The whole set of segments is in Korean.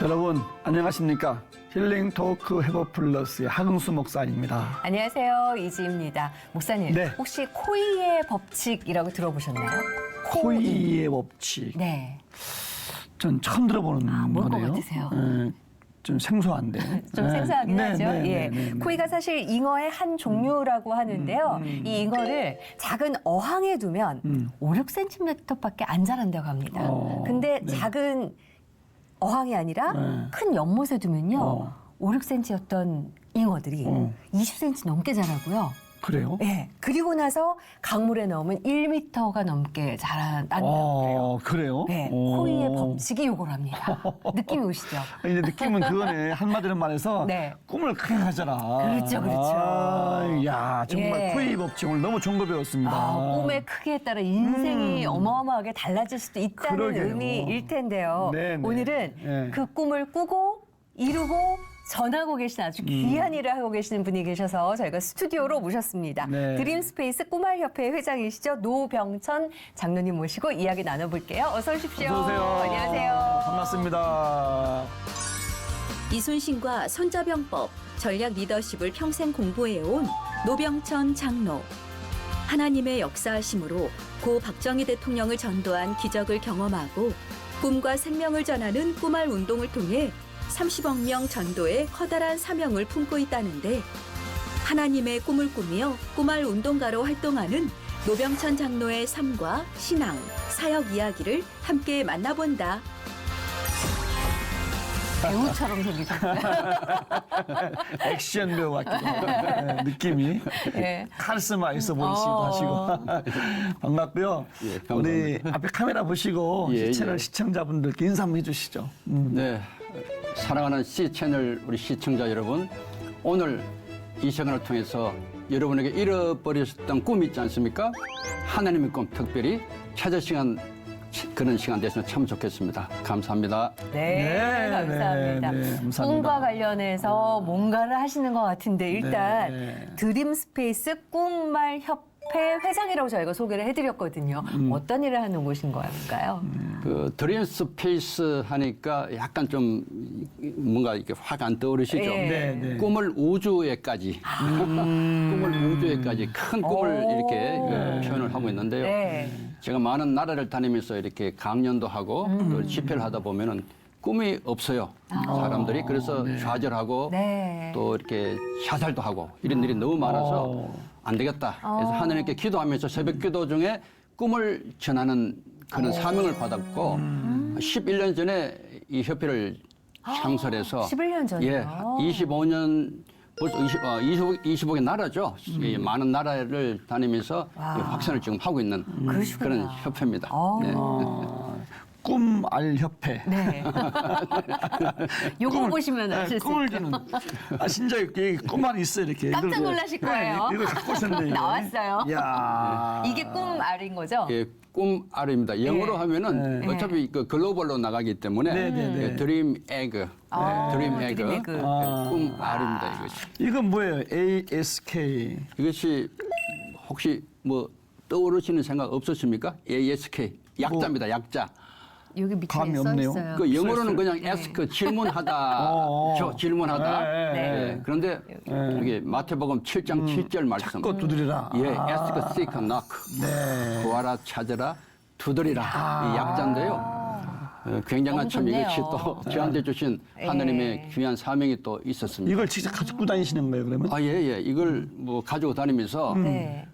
여러분 안녕하십니까? 힐링 토크 해버 플러스의 하경수 목사입니다. 안녕하세요. 이지입니다. 목사님, 네. 혹시 코이의 법칙이라고 들어보셨나요? 코이의 법칙. 네. 전 처음 들어보는 뭘 것 거네요. 같으세요? 좀 생소한데. 좀 생소하긴 네, 하죠. 네, 예. 네, 네, 네. 코이가 사실 잉어의 한 종류라고 하는데요. 이 잉어를 작은 어항에 두면 5, 6cm밖에 안 자란다고 합니다. 근데 네. 작은 어항이 아니라 네. 큰 연못에 두면요. 5, 6cm였던 잉어들이 20cm 넘게 자라고요. 그래요? 예. 그리고 나서 강물에 넣으면 1m가 넘게 자란다고요. 그래요? 네. 코이의 법칙이 요거랍니다. 느낌이 오시죠? 이제 느낌은 그거네. 한마디로 말해서 네. 꿈을 크게 가져라. 그렇죠, 그렇죠. 야 정말 예. 코이 법칙 오늘 너무 좋은 거 배웠습니다. 꿈의 크기에 따라 인생이 어마어마하게 달라질 수도 있다는 그러게요. 의미일 텐데요. 네, 네. 오늘은 네. 그 꿈을 꾸고 이루고 전하고 계신 아주 귀한 일을 하고 계시는 분이 계셔서 저희가 스튜디오로 모셨습니다. 네. 드림스페이스 꿈알협회 회장이시죠. 노병천 장로님 모시고 이야기 나눠볼게요. 어서 오십시오. 어서 오세요. 안녕하세요. 반갑습니다. 이순신과 손자병법, 전략 리더십을 평생 공부해온 노병천 장로. 하나님의 역사하심으로 고 박정희 대통령을 전도한 기적을 경험하고 꿈과 생명을 전하는 꿈알 운동을 통해 30억 명 전도의 커다란 사명을 품고 있다는데 하나님의 꿈을 꾸며 꿈알 운동가로 활동하는 노병천 장로의 삶과 신앙, 사역 이야기를 함께 만나본다. 배우처럼 생기셨어요. 액션 배우 같기도 하고 네, 느낌이 네. 카리스마 있어 보이시기도 하시고 반갑고요. 예, 감사합니다. 우리 앞에 카메라 보시고 예, 채널 예. 시청자분들께 인사 한번 해주시죠. 네, 사랑하는 C채널 우리 시청자 여러분, 오늘 이 시간을 통해서 여러분에게 잃어버리셨던 꿈이 있지 않습니까? 하나님의 꿈 특별히 찾을 시간, 그런 시간 됐으면 참 좋겠습니다. 감사합니다. 네, 감사합니다. 네, 감사합니다. 꿈과 관련해서 뭔가를 하시는 것 같은데 일단 네. 드림스페이스 꿈말 협회 회장이라고 저희가 소개를 해드렸거든요. 어떤 일을 하는 곳인 걸까요? 그 드림 스페이스 하니까 약간 좀 뭔가 이렇게 확 안 떠오르시죠? 예. 네, 네. 꿈을 우주에까지, 꿈을 우주에까지 큰 꿈을 이렇게 그 표현을 하고 있는데요. 네. 제가 많은 나라를 다니면서 이렇게 강연도 하고 또 집회를 하다 보면은 꿈이 없어요. 사람들이 그래서 좌절하고 네. 또 이렇게 자살도 하고 이런 일이 너무 많아서 안 되겠다. 그래서 하나님께 기도하면서 새벽 기도 중에 꿈을 전하는 그런 사명을 받았고 11년 전에 이 협회를 창설해서 11년 전이요? 예, 25년 벌써 25개 나라죠. 이 많은 나라를 다니면서 이 확산을 지금 하고 있는 그러시구나. 그런 협회입니다. 네. 꿈알 협회. 네. 요거 보시면 아실 수 꿈을 있어요. 주는. 진짜 이렇게 꿈알이 있어 이렇게. 깜짝 이걸 놀라실 거예요. 이걸 갖고 오셨네. 이거. 나왔어요. 야. 이게 꿈알인 거죠? 예, 꿈 알입니다. 영어로 하면은 어차피 그 글로벌로 나가기 때문에 네, 네, 네. 드림 에그, 드림 에그, 드림 에그. 꿈 알입니다. 이것이. 이건 뭐예요? ASK. 이것이 혹시 뭐 떠오르시는 생각 없으십니까? ASK 약자입니다. 약자. 여기 밑에 감이 써 없네요. 있어요. 그 영어로는 그냥 네. ask 질문하다, 질문하다. 네. 예, 그런데 이게 마태복음 7장 7절 말씀. 찾고 두드리라. 예, ask, seek, knock. 네. 구하라, 찾으라, 두드리라. 이 약자인데요. 굉장한 너무 참 좋네요. 이것이 또 저한테 주신 하나님의 귀한 사명이 또 있었습니다. 이걸 직접 가지고 다니시는 거예요, 그러면? 아, 예, 예. 이걸 뭐 가지고 다니면서 네.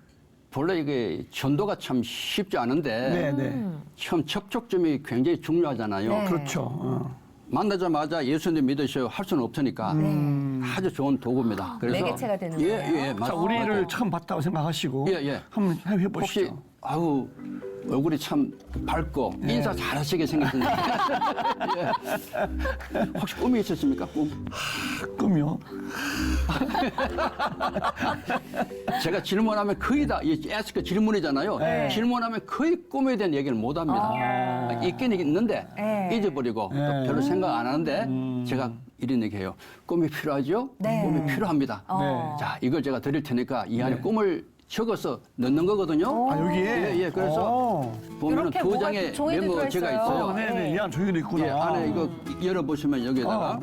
본래 이게 전도가 참 쉽지 않은데 네, 네. 처음 접촉점이 굉장히 중요하잖아요. 네. 그렇죠. 만나자마자 예수님 믿으셔 할 수는 없으니까 아주 좋은 도구입니다. 그래서 매개체가 되는 예, 거예요? 예, 자, 맞습니다. 우리를 처음 봤다고 생각하시고 예, 예. 한번 혹시 해보시죠. 아우 얼굴이 참 밝고 인사 잘하시게 생겼는데 예. 혹시 꿈이 있으십니까? 꿈? 꿈이요? 제가 질문하면 거의 다 이 에스크 질문이잖아요. 질문하면 거의 꿈에 대한 얘기를 못 합니다. 있긴 있는데 잊어버리고 또 별로 생각 안 하는데 제가 이런 얘기해요. 꿈이 필요하죠? 네. 꿈이 필요합니다. 네. 자, 이걸 제가 드릴 테니까 이 안에 꿈을 적어서 넣는 거거든요. 아, 여기에? 예, 그래서 보면은 이렇게 두 뭐가 장의 종이도 메모지가 들어있어요. 있어요. 네네. 이 안에 종이도 있구나. 예, 안에 이거 열어보시면 여기에다가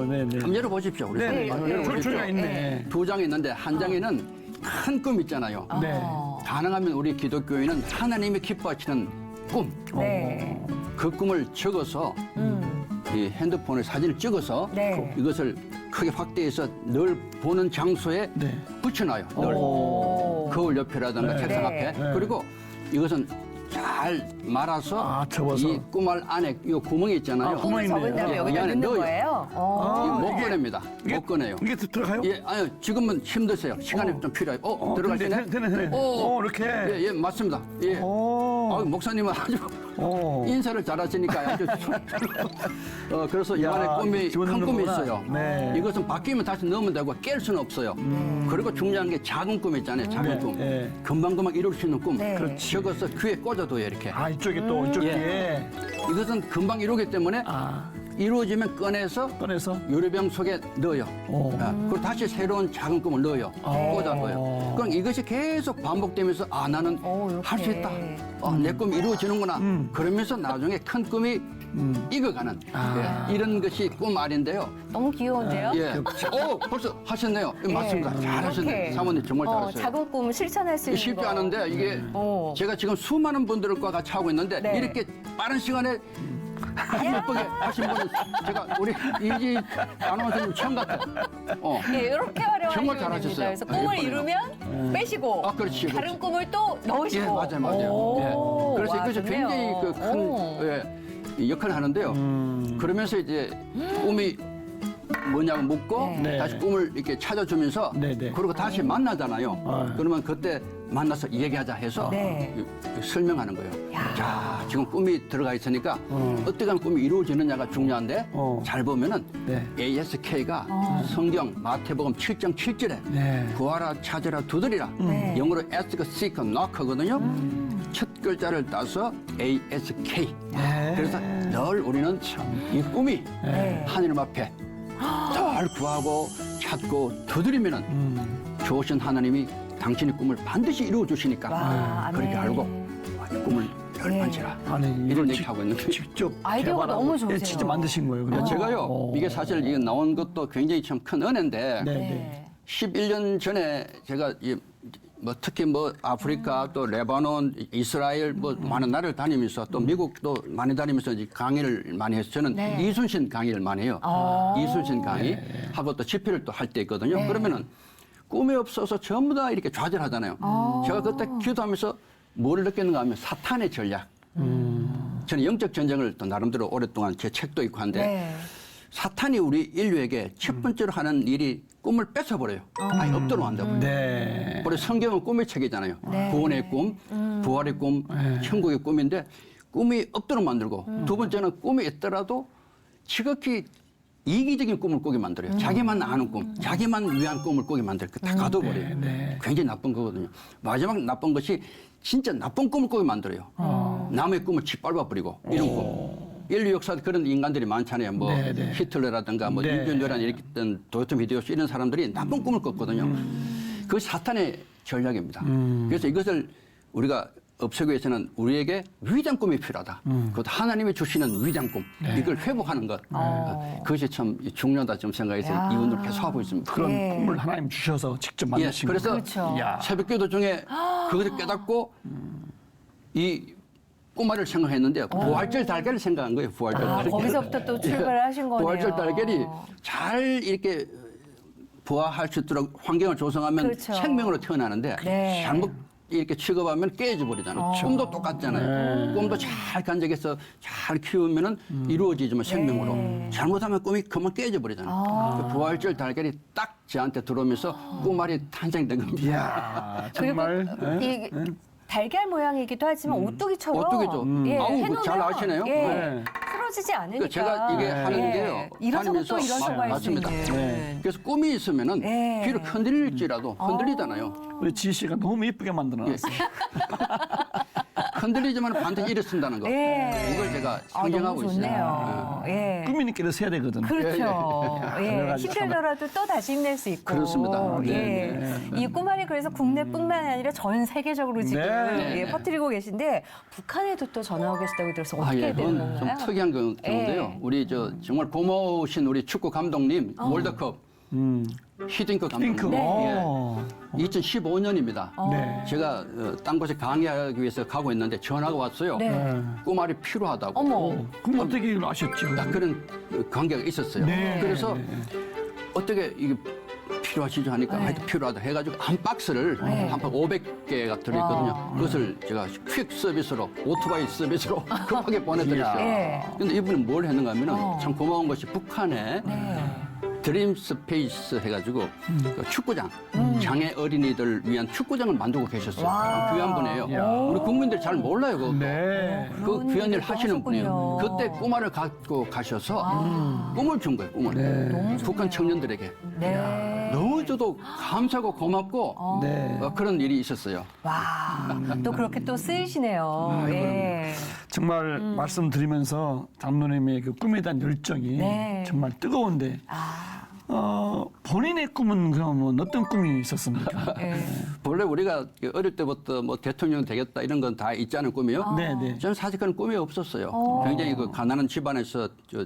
네네. 한번 열어보십시오. 우리. 네네. 한번 열어보십시오. 종이가 있네. 두 장이 있는데 한 장에는 큰 꿈 있잖아요. 네. 가능하면 우리 기독교인은 하나님이 기뻐하시는 꿈, 네. 그 꿈을 적어서 이 핸드폰에 사진을 찍어서 네. 이것을 크게 확대해서 늘 보는 장소에 네. 붙여놔요. 늘 오. 거울 옆이라든가 네. 책상 네. 앞에. 네. 그리고 이것은 잘 말아서 아, 접어서. 이 꿈알 안에 이 구멍이 있잖아요. 구멍이 꿈을 접은 있네요. 다음에 예, 여기다 이 안에 넣는 넣어요. 거예요. 이거 못 이게- 꺼냅니다. 못 꺼내요. 이게 들어가요? 예, 아유, 지금은 힘드세요. 시간이 좀 필요해요. 들어가시네? 되네. 이렇게. 예, 맞습니다. 예. 목사님은 아주 인사를 잘하시니까 아주 그래서 이 야, 안에 꿈이 집어넣는 큰 꿈이 거구나. 있어요. 네. 이것은 바뀌면 다시 넣으면 되고 깰 수는 없어요. 그리고 중요한 게 작은 꿈 있잖아요. 작은 네, 꿈. 네. 금방금방 이룰 수 있는 꿈. 네. 그렇지. 적어서 귀에 꽂아둬요 이렇게. 아, 이쪽에 또, 이쪽 예. 뒤에. 이것은 금방 이루기 때문에 아, 이루어지면 꺼내서 꺼내서. 유리병 속에 넣어요. 오. 그리고 다시 새로운 작은 꿈을 넣어요. 꽂아둬요. 그럼 이것이 계속 반복되면서 나는 이렇게. 할 수 있다. 내 꿈이 이루어지는구나. 그러면서 나중에 큰 꿈이 익어가는 예, 이런 것이 꿈알인데요. 너무 귀여운데요? 예. 벌써 하셨네요. 예, 맞습니다. 이렇게. 잘하셨네요. 사모님 정말 잘하셨어요. 작은 꿈을 실천할 수 있는 쉽지 거. 않은데 이게 제가 지금 수많은 분들과 같이 하고 있는데 네. 이렇게 빠른 시간에 아주 예쁘게 하신 분은 제가 우리 이지 아나운서님 처음 같아요. 예, 이렇게 활용하시면 정말 됩니다. 잘하셨어요. 그래서 꿈을 예쁘네요. 이루면 빼시고 그렇지, 다른 그렇지. 꿈을 또 넣으시고. 예, 맞아요. 오, 예. 그래서 와, 이것이 좋네요. 굉장히 오. 이 역할을 하는데요. 그러면서 이제 꿈이 뭐냐고 묻고 네. 다시 꿈을 이렇게 찾아주면서 네, 네. 그리고 다시 만나잖아요. 아. 그러면 그때 만나서 얘기하자 해서 네. 설명하는 거예요. 자, 지금 꿈이 들어가 있으니까 어떻게 하면 꿈이 이루어지느냐가 중요한데 잘 보면은 네. ASK가 성경 마태복음 7장 7절에 네. 구하라 찾으라 두드리라 네. 영어로 ask, seek, knock거든요. 첫 글자를 따서 ASK. 네. 그래서 늘 우리는 이 꿈이 네. 하나님 앞에 늘 구하고 찾고 두드리면은 좋으신 하나님이 당신의 꿈을 반드시 이루어 주시니까 와, 그렇게 아멘. 알고 꿈을 열반지라 아니, 이런 이걸 얘기하고 있는 거예요. 직접 아이디어가 개발하고, 너무 좋으세요. 예, 직접 만드신 거예요. 그죠? 제가요 이게 사실 이게 나온 것도 굉장히 참 큰 은혜인데 네, 네. 네. 11년 전에 제가 뭐 특히 뭐 아프리카 또 레바논, 이스라엘 뭐 많은 나라를 다니면서 또 미국도 많이 다니면서 이제 강의를 많이 해서 저는 네. 이순신 강의를 많이 해요. 이순신 강의 하고 또 집회를 또 할 때 있거든요. 그러면은 꿈이 없어서 전부 다 이렇게 좌절하잖아요. 제가 그때 기도하면서 뭐를 느꼈는가 하면 사탄의 전략. 저는 영적 전쟁을 또 나름대로 오랫동안 제 책도 있고 한데 네. 사탄이 우리 인류에게 첫 번째로 하는 일이 꿈을 뺏어버려요. 아예 없도록 한다고. 네. 우리 성경은 꿈의 책이잖아요. 네. 구원의 꿈, 부활의 꿈, 천국의 꿈인데 꿈이 없도록 만들고 두 번째는 꿈이 있더라도 지극히 이기적인 꿈을 꾸게 만들어요. 자기만 아는 꿈, 자기만 위한 꿈을 꾸게 만들어요. 다 가둬버려요. 네. 굉장히 나쁜 거거든요. 마지막 나쁜 것이 진짜 나쁜 꿈을 꾸게 만들어요. 남의 꿈을 짓밟아버리고 이런 꿈. 인류 역사에 그런 인간들이 많잖아요. 뭐 네, 네. 히틀러라든가 뭐 네. 윤전도란 이렇게 도요토미 히데요시 이런 사람들이 나쁜 꿈을 꿨거든요. 그것이 사탄의 전략입니다. 그래서 이것을 우리가 없애기 위해서는 우리에게 위대한 꿈이 필요하다. 그것도 하나님이 주시는 위대한 꿈. 이걸 회복하는 것. 그것이 참 중요하다 좀 생각해서 이 운동을 계속 하고 있습니다. 그런 네. 꿈을 하나님 주셔서 직접 예, 만드신 그래서 거예요. 그렇죠. 이야. 새벽기도 중에 그것을 깨닫고 이 꼬마를 생각했는데 부활절 달걀을 생각한 거예요. 부활절 달걀. 거기서부터 또 출발을 하신 거네요. 부활절 달걀이 잘 이렇게 부화할 수 있도록 환경을 조성하면 그렇죠. 생명으로 태어나는데 네. 잘못 이렇게 취급하면 깨져 버리잖아요. 꿈도 똑같잖아요. 꿈도 잘 간직해서 잘 키우면은 이루어지지만 생명으로 잘못하면 꿈이 그만 깨져 버리잖아요. 그 부활절 달걀이 딱 저한테 들어오면서 꿈알이 탄생된 겁니다. 이야, 그리고 정말. 이 달걀 모양이기도 하지만 오뚜기처럼 오뚜기죠. 아우, 해놓으면 잘 아시네요. 네. 쓰러지지 않으니까. 그러니까 제가 이게 하는 게요. 일어서고 또 일어서고 할 수 맞습니다. 있는. 네. 그래서 꿈이 있으면은 네. 비록 흔들릴지라도 흔들리잖아요. 우리 지희 씨가 너무 예쁘게 만들어놨어요. 흔들리지만 반드시 일어선다는 거. 예. 이걸 제가 아, 상정하고 너무 있어요. 좋네요. 예. 꿈이는 깨를 세야 되거든. 그렇죠. 예. 그래가지고 힘들더라도 또 다시 힘낼 수 있고. 그렇습니다. 예. 네, 이 꿈알이 그래서 국내뿐만 아니라 전 세계적으로 지금 네. 예, 퍼뜨리고 계신데 북한에도 또 전화하고 계시다고 들어서 어떻게 예, 되는 그건 건가요? 좀 특이한 건데요. 예. 우리 정말 고마우신 우리 축구 감독님 월드컵 히딩크 감독님. 핑크. 네. 오. 2015년입니다. 네. 제가 딴 곳에 강의하기 위해서 가고 있는데 전화가 왔어요. 네. 꼬말이 필요하다고. 어머. 그럼 어떻게 이걸 아셨죠? 그런 관계가 있었어요. 네. 그래서 어떻게 이게 필요하시죠 하니까 하여튼 필요하다 해가지고 한 박스를 네. 한 박 500개가 들어있거든요. 그것을 제가 퀵 서비스로 오토바이 서비스로 급하게 보내드렸어요. 예. 근데 이분은 뭘 했는가 하면은 참 고마운 것이 북한에 네. 드림 스페이스 해가지고 그 축구장, 장애 어린이들 위한 축구장을 만들고 계셨어요. 와. 귀한 분이에요. 이야. 우리 국민들이 잘 몰라요, 그거. 네. 그 그런 귀한 일 일도 하시는 분이에요. 하셨군요. 그때 꼬마를 갖고 가셔서 꿈을 준 거예요, 꿈을. 네. 북한 청년들에게. 네. 너무 저도 감사하고 고맙고 네. 그런 일이 있었어요. 와. 또 그렇게 또 쓰이시네요. 예. 정말 말씀드리면서 장로님의 그 꿈에 대한 열정이 네. 정말 뜨거운데 아. 본인의 꿈은 그러면 어떤 꿈이 있었습니까? 예. 원래 우리가 어릴 때부터 뭐 대통령 되겠다 이런 건 다 있잖아요, 꿈이요. 네, 네. 저는 사실 그런 꿈이 없었어요. 굉장히 그 가난한 집안에서 저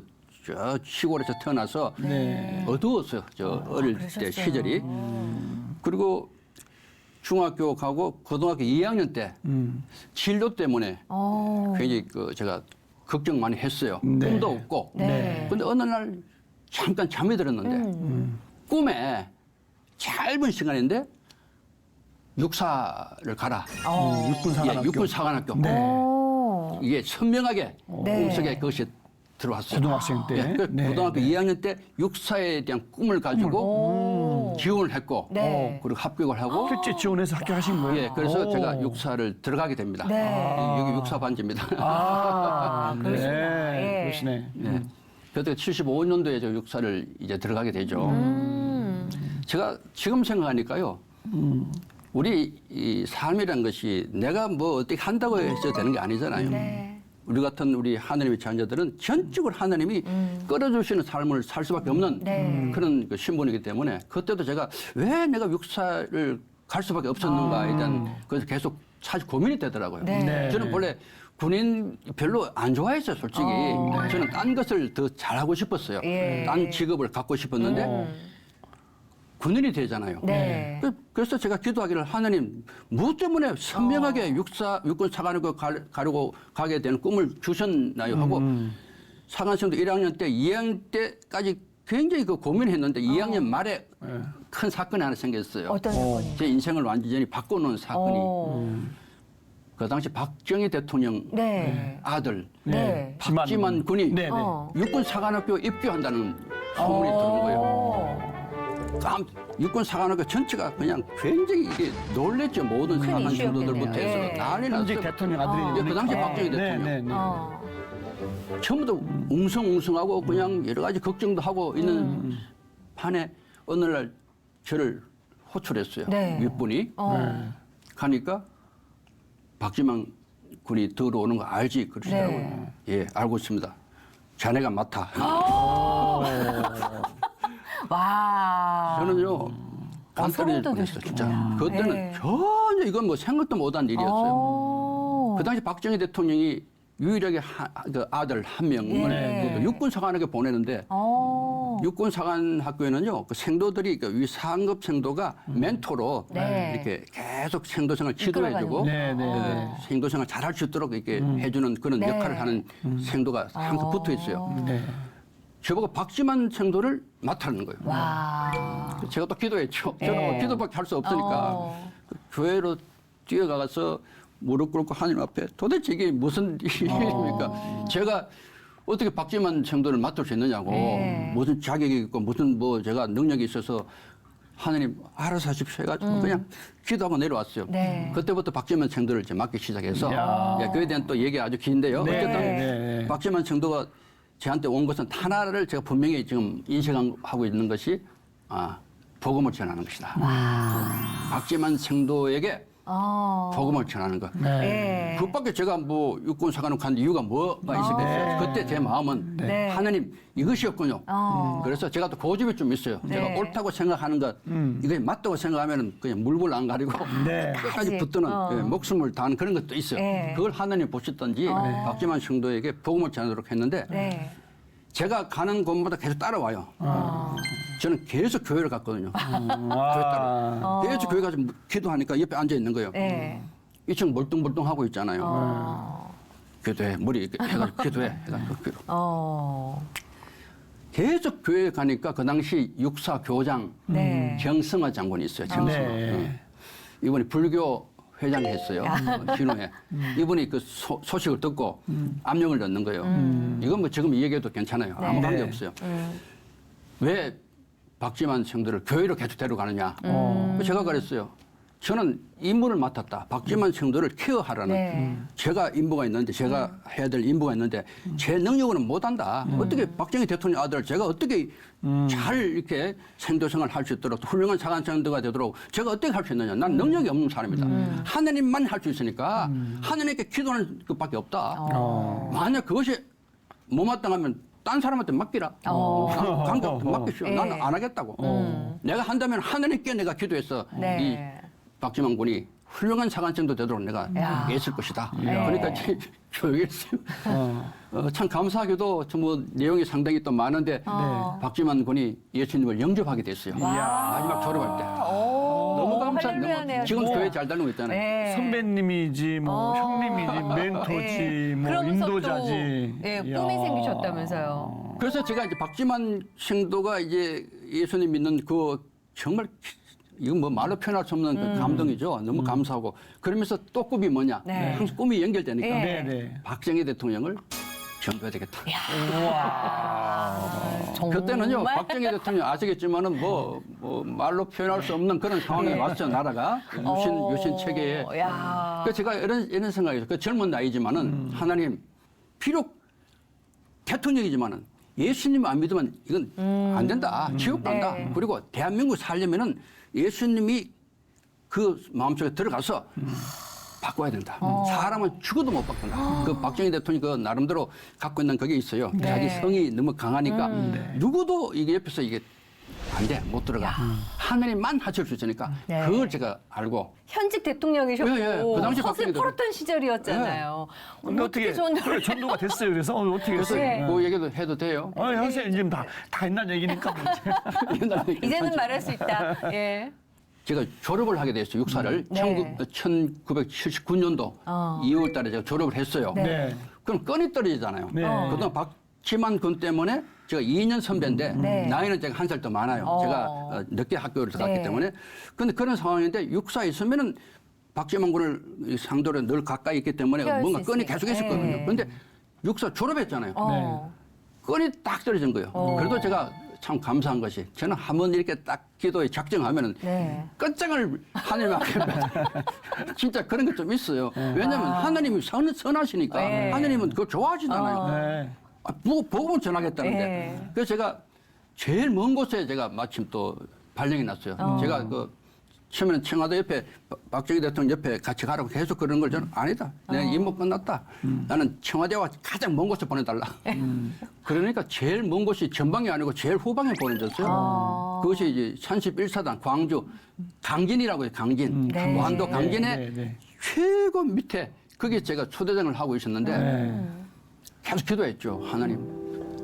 시골에서 태어나서 네. 어두웠어요. 저 어릴 때 그러셨어요. 시절이. 그리고 중학교 가고 고등학교 2학년 때 진로 때문에 굉장히 그 제가 걱정 많이 했어요. 네. 꿈도 없고. 네. 근데 어느 날 잠깐 잠이 들었는데 꿈에 짧은 시간인데 육사를 가라. 육군 사관학교. 예, 육군 사관학교. 네. 오. 이게 선명하게 네. 꿈속에 그것이 들어왔어요. 고등학생 때. 예, 그 네. 고등학교 2학년 때 육사에 대한 꿈을 가지고 오. 지원을 했고 네. 그리고 합격을 하고 실제 지원해서 합격하신 거예요? 예, 그래서 오. 제가 육사를 들어가게 됩니다. 네. 여기 육사 반지입니다. 아, 그러시구나. 네. 예. 그러시네. 네. 그때 75년도에 저 육사를 이제 들어가게 되죠. 제가 지금 생각하니까요. 우리 이 삶이란 것이 내가 뭐 어떻게 한다고 해서 되는 게 아니잖아요. 네. 우리 같은 우리 하나님의 자녀들은 전적으로 하나님이 끌어주시는 삶을 살 수밖에 없는 네. 그런 그 신분이기 때문에 그때도 제가 왜 내가 육사를 갈 수밖에 없었는가에 대한 그래서 계속 사실 고민이 되더라고요. 네. 네. 저는 원래 군인 별로 안 좋아했어요, 솔직히. 저는 딴 것을 더 잘하고 싶었어요. 예. 딴 직업을 갖고 싶었는데 군인이 되잖아요. 네. 그래서 제가 기도하기를 하나님 무엇 때문에 선명하게 육군 사관학교 가려고 가게 되는 꿈을 주셨나요 하고 사관생도 1학년 때 2학년 때까지 굉장히 그 고민했는데 2학년 말에 큰 사건이 하나 생겼어요. 어떤 사건이? 제 인생을 완전히 바꿔놓은 사건이 그 당시 박정희 대통령 네. 아들 네. 박지만 군이 네, 네. 육군 사관학교 입교한다는 소문이 들은 거예요. 육군 사관학교 전체가 그냥 굉장히 이게 놀랬죠. 모든 큰 사관 이슈였겠네요. 신도들부터 해서 예. 난리 현직 났어요. 대통령 아들이 예, 그 당시 박정희 네, 대통령. 네, 네. 처음부터 웅성웅성하고 그냥 여러 가지 걱정도 하고 있는 판에 어느 날 저를 호출했어요. 네. 윗분이. 가니까 박지만 군이 들어오는 거 알지? 그러시더라고요. 네. 예, 알고 있습니다. 자네가 맡아. 와. 저는요, 간 소름 떨어질 뻔했어요, 진짜. 돋으셨구나. 그때는 네. 전혀 이건 뭐 생각도 못한 일이었어요. 그 당시 박정희 대통령이 유일하게 그 아들 한 명을 네. 그 육군 사관학교 보내는데 육군 사관학교에는요 그 생도들이 그 위 상급 생도가 멘토로 네. 이렇게 계속 생도생활 지도해주고 네, 네, 네. 생도생활 잘할 수 있도록 이렇게 해주는 그런 네. 역할을 하는 생도가 항상 붙어 있어요. 네. 저보고 박지만 생도를 맡으라는 거예요. 와. 제가 또 기도했죠. 네. 저는 뭐 기도밖에 할 수 없으니까 그 교회로 뛰어가서 무릎 꿇고 하나님 앞에 도대체 이게 무슨 일입니까? 제가 어떻게 박지만 생도를 맡을 수 있느냐고 네. 무슨 자격이 있고 무슨 뭐 제가 능력이 있어서 하나님 알아서 하십시오 해가지고 그냥 기도하고 내려왔어요. 네. 그때부터 박지만 생도를 이제 맡기 시작해서 이야. 예, 그에 대한 또 얘기 아주 긴데요. 네, 어쨌든 네. 박지만 생도가 저한테 온 것은 하나를 제가 분명히 지금 인식하고 있는 것이 복음을 전하는 것이다. 박지만 생도에게 복음을 전하는 것. 네. 그것밖에 제가 뭐 육군 사관을 간 이유가 뭐가 있었겠어요. 그때 제 마음은 네. 하나님 이것이었군요. 그래서 제가 또 고집이 좀 있어요. 네. 제가 옳다고 생각하는 것, 이게 맞다고 생각하면 그냥 물불 안 가리고 네. 끝까지 붙드는 예, 목숨을 다하는 그런 것도 있어요. 네. 그걸 하나님 보셨던지 박지만 성도에게 복음을 전하도록 했는데 네. 제가 가는 곳마다 계속 따라와요. 저는 계속 교회를 갔거든요. 교회 따라. 계속 교회 가서 기도하니까 옆에 앉아 있는 거예요. 네. 이 친구 멀뚱멀뚱 하고 있잖아요. 기도해. 머리 이렇게 해가지고 기도해. 해가지고 기도. 계속 교회에 가니까 그 당시 육사 교장 네. 정승화 장군이 있어요. 정승화. 네. 이분이 불교 회장 했어요. 신호에. 이분이 그 소식을 듣고 압력을 넣는 거예요. 이건 뭐 지금 이 얘기해도 괜찮아요. 아무 관계 네. 없어요. 왜 박지만 성도를 교회로 계속 데려가느냐. 그래서 제가 그랬어요. 저는 임무를 맡았다. 박지만 성도를 케어하라는. 네. 제가 임무가 있는데, 제가 해야 될 임무가 있는데, 제 능력으로는 못한다. 어떻게 박정희 대통령 아들, 제가 어떻게 잘 이렇게 생도생활을 할 수 있도록, 훌륭한 사관생도가 되도록 제가 어떻게 할 수 있느냐. 난 능력이 없는 사람이다. 하나님만 할 수 있으니까 하나님께 기도하는 것밖에 없다. 만약 그것이 못마땅하면 딴 사람한테 맡기라. 관계한테 맡기시오. 네. 나는 안 하겠다고. 내가 한다면 하나님께 내가 기도해서 네. 이 박지만 군이 훌륭한 사관생도 되도록 내가 애쓸 것이다. 그러니까 교육했어요. 참 감사하게도 뭐 내용이 상당히 또 많은데 박지만 군이 예수님을 영접하게 됐어요. 마지막 졸업할 때. 너무 감사해요. 할렐루야네요, 지금 진짜. 교회 잘 다니고 있잖아요. 네. 선배님이지 뭐 형님이지 멘토지 뭐 그러면서 인도자지. 또, 예, 꿈이 이야. 생기셨다면서요. 그래서 제가 이제 박지만 성도가 이제 예수님 믿는 그 정말 이건 뭐 말로 표현할 수 없는 그 감동이죠. 너무 감사하고 그러면서 또 꿈이 뭐냐? 네. 항상 꿈이 연결되니까 네. 네네. 박정희 대통령을 전도해야 되겠다. 정말. 그때는요, 박정희 대통령 아시겠지만은 뭐 말로 표현할 수 없는 그런 상황에 왔죠, 나라가. 유신 체계에. 야. 그래서 제가 이런 생각이죠. 그 젊은 나이지만은 하나님, 비록 대통령이지만은 예수님 안 믿으면 이건 안 된다. 지옥 간다. 네. 그리고 대한민국 살려면은 예수님이 그 마음속에 들어가서 바꿔야 된다. 사람은 죽어도 못 바꾼다. 그 박정희 대통령이 그 나름대로 갖고 있는 그게 있어요. 네. 자기 성이 너무 강하니까 누구도 이게 옆에서 이게 안 돼, 못 들어가. 하나님만 하실 수 있으니까 네. 그걸 제가 알고 현직 대통령이셨고 예, 예. 그 당시 허슬 박정희도- 풀었던 시절이었잖아요. 근데 어떻게 그래, 전도가 됐어요. 그래서 어떻게 그래서 했어요? 그 얘기도 해도 돼요. 하세요. 지금 다 옛날 얘기니까 뭐 이제. 옛날에 이제는 괜찮죠. 말할 수 있다. 예. 제가 졸업을 하게 됐어요. 육사를 네. 1979년도 2월 달에 제가 졸업을 했어요. 네. 그럼 건이 떨어지잖아요. 네. 그동안 박지만 군 때문에 제가 2년 선배인데 네. 나이는 제가 한 살 더 많아요. 제가 늦게 학교를 들어갔기 네. 때문에. 그런데 그런 상황인데 육사에 있으면은 박지만 군을 상도로 늘 가까이 있기 때문에 피할 뭔가 수 건이 있으니까. 계속 있었거든요. 네. 그런데 육사 졸업했잖아요. 어. 건이 딱 떨어진 거예요. 그래도 제가 참 감사한 것이 저는 한번 이렇게 딱 기도에 작정하면은 네. 끝장을 하나님 앞에 진짜 그런 것 좀 있어요. 왜냐하면 하나님이 선하시니까 네. 하나님은 그거 좋아하시잖아요. 네. 복음을 전하겠다는데. 네. 그래서 제가 제일 먼 곳에 제가 마침 또 발령이 났어요. 제가 그 처음에는 청와대 옆에 박정희 대통령 옆에 같이 가라고 계속 그런 걸 저는 아니다. 내 임무 끝났다. 나는 청와대와 가장 먼 곳에 보내달라. 그러니까 제일 먼 곳이 전방이 아니고 제일 후방에 보내졌어요. 그것이 이제 31사단 광주 강진이라고 해요. 강진. 네. 완도 강진의 네, 네. 최고 밑에 그게 제가 초대장을 하고 있었는데 네. 계속 기도했죠. 하나님.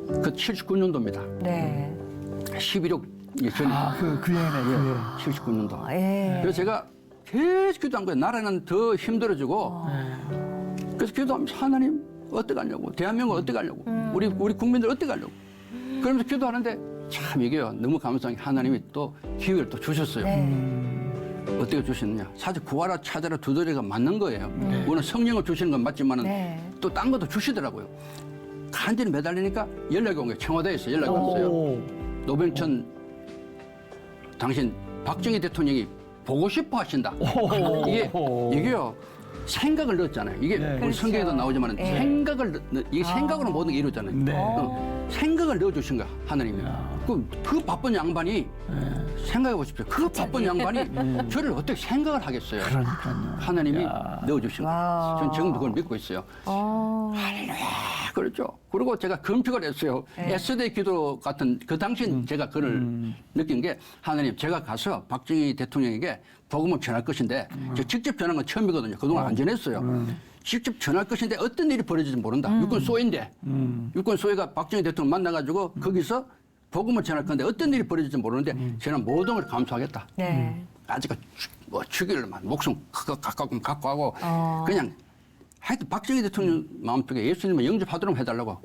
그 79년도입니다. 네. 11억 전이 그 해네, 그 해. 79년도. 예. 그래서 제가 계속 기도한 거예요. 나라는 더 힘들어지고. 그래서 기도하면서 하나님 어떡하려고. 대한민국 어떡하려고. 우리 국민들 어떡하려고. 그러면서 기도하는데 참 이게요. 너무 감사한 게 하나님이 또 기회를 또 주셨어요. 네. 어떻게 주셨느냐. 사실 구하라 찾아라 두드리가 맞는 거예요. 우리는 성령을 주시는 건 맞지만은 네. 또 딴 것도 주시더라고요. 간절히 매달리니까 연락이 온 거예요. 청와대에서 연락이 왔어요. 오. 노병천 당신 박정희 대통령이 보고 싶어 하신다. 이게요. 생각을 넣었잖아요. 이게 네. 우리 그렇죠. 성경에도 나오지만 네. 생각을 이게 생각으로 모든 게 이루어잖아요. 네. 생각을 넣어주신 거야 하나님이. 그 바쁜 양반이 생각해 보십시오. 그 바쁜 양반이 저를 어떻게 생각을 하겠어요? 그러니까요. 하나님이 넣어주신 거예요. 와. 저는 지금 그걸 믿고 있어요. 할렐루야. 그렇죠. 그리고 제가 검색을 했어요. SD 기도 같은 그 당시 제가 그걸 느낀 게 하나님 제가 가서 박정희 대통령에게 복음을 전할 것인데 저 직접 전한 건 처음이거든요. 그동안 안 전했어요. 직접 전할 것인데 어떤 일이 벌어질지 모른다. 육군 소위인데 육군 소위가 박정희 대통령 만나가지고 거기서 복음을 전할 건데 어떤 일이 벌어질지 모르는데 저는 모든 걸 감수하겠다. 네. 아직 뭐 죽일만 목숨 가까운 갖고 하고 그냥 하여튼 박정희 대통령 마음속에 예수님을 영접하도록 해달라고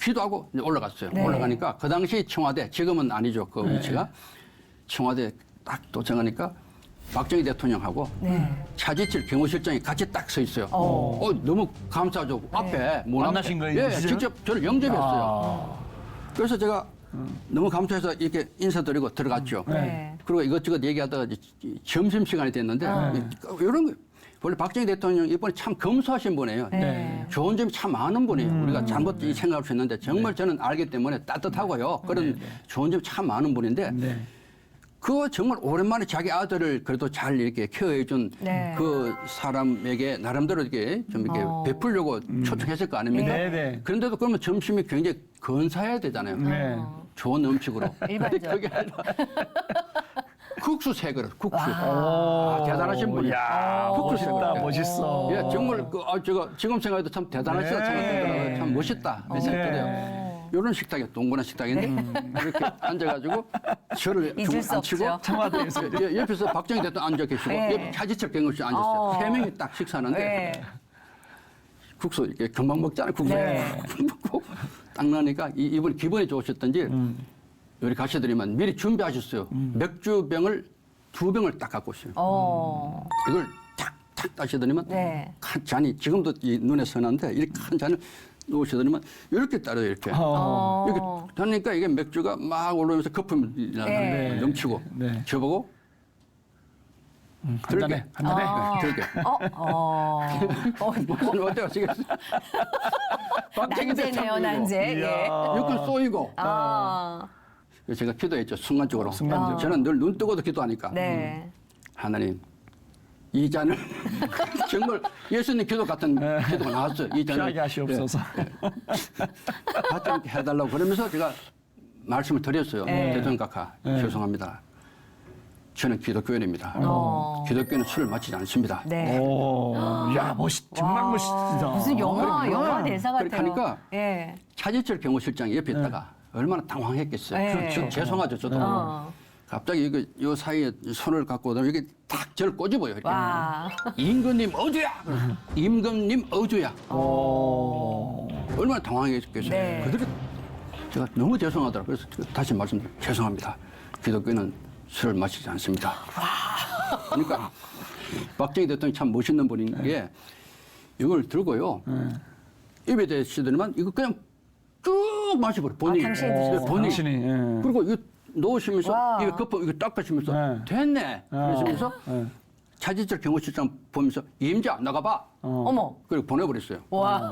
기도하고 이제 올라갔어요. 네. 올라가니까 그 당시 청와대 지금은 아니죠. 그 위치가 청와대 딱 도착하니까 박정희 대통령하고 네. 차지칠 경호실장이 같이 딱 서 있어요. 너무 감사하죠. 앞에 문 만나신 앞에. 거예요, 예, 진짜? 직접 저를 영접했어요. 그래서 제가 너무 감사해서 이렇게 인사드리고 들어갔죠. 네. 그리고 이것저것 얘기하다가 이제 점심시간이 됐는데 이런 거 원래 박정희 대통령 이번에 참 검소하신 분이에요. 네. 좋은 점이 참 많은 분이에요. 우리가 잘못 생각할 수 있는데 정말 저는 알기 때문에 따뜻하고요. 그런 좋은 점이 참 많은 분인데 네. 그거 정말 오랜만에 자기 아들을 그래도 잘 이렇게 케어해준 네. 그 사람에게 나름대로 이렇게 좀 이렇게 베풀려고 초청했을 거 아닙니까? 네, 네. 그런데도 그러면 점심이 굉장히 근사해야 되잖아요. 네. 좋은 음식으로. 일반적. 그게 아니라 국수 세 그릇, 국수. 오, 대단하신 분이야. 야, 국수 세 멋있다, 그릇. 멋있어. 예, 정말 제가 지금 생각해도 참 대단하시다 네. 생각되더라고요. 참 멋있다. 이 생각 들어요. 네. 이런 식탁이 동그란 식탁인데 이렇게 앉아가지고 저를 잊을 수 앉히고 없죠. 청와대에서 예, 옆에서 박정희 대통령 앉아 계시고 네. 옆에 차지철 경호실 앉았어요. 세 명이 딱 식사하는데 네. 국수 이렇게 금방 먹잖아요. 국수 네. 먹고 딱 나니까 이분 기분이 좋으셨던지 요리 가셔드리면 미리 준비하셨어요. 맥주병을 2병을 딱 갖고 오셔요. 이걸 탁탁 따시더니만 네. 큰 잔이 지금도 이 눈에 선한데 이렇게 큰 잔을 놓으시더니만 이렇게 따라요 이렇게. 이렇게 하니까 이게 맥주가 막 올라오면서 거품이 네. 넘치고 네. 저보고 한 잔에, 한 잔에. 들게. 무슨 어때요 지금? 박정희 난제네요, 대통령이고 난제. 예. 육군 쏘이고 그래서 제가 기도했죠 순간적으로. 순간적으로. 저는 늘 눈 뜨고도 기도하니까 네. 하나님 이 잔을 정말 예수님 기도 같은 기도가 나왔어요. 이 잔을 피하게 하시옵소서. 받좀 해달라고 그러면서 제가 말씀을 드렸어요. 네. 대통령 각하 죄송합니다. 저는 기독교인입니다. 기독교는 술을 마시지 않습니다. 네. 오, 야, 정말 와, 멋있다. 무슨 영화 대사 같아요. 그렇게 하니까 예. 차지철 경호실장이 옆에 있다가 얼마나 당황했겠어요. 네. 저 죄송하죠, 저도. 갑자기 이 사이에 손을 갖고 오더니 이게 딱 저를 꼬집어요. 이렇게. 와. 임금님 어주야. 임금님 어주야. 오. 얼마나 당황했겠어요. 네. 그들이 제가 너무 죄송하더라고요. 그래서 제가 다시 말씀드립니다. 죄송합니다. 기독교는 술을 마시지 않습니다. 그러니까 박정희 대통령이 참 멋있는 분인 게 이걸 들고요. 입에 대시더니만 이거 그냥 쭉 마셔버려. 본인이. 당신이 드셨어요? 본인이. 당신이, 예. 그리고 이거 넣으시면서 와. 이거 거품 이거 닦으시면서 네. 됐네. 그러시면서 차지철 경호실장 보면서 임자 나가봐. 어머. 그리고 보내버렸어요. 와.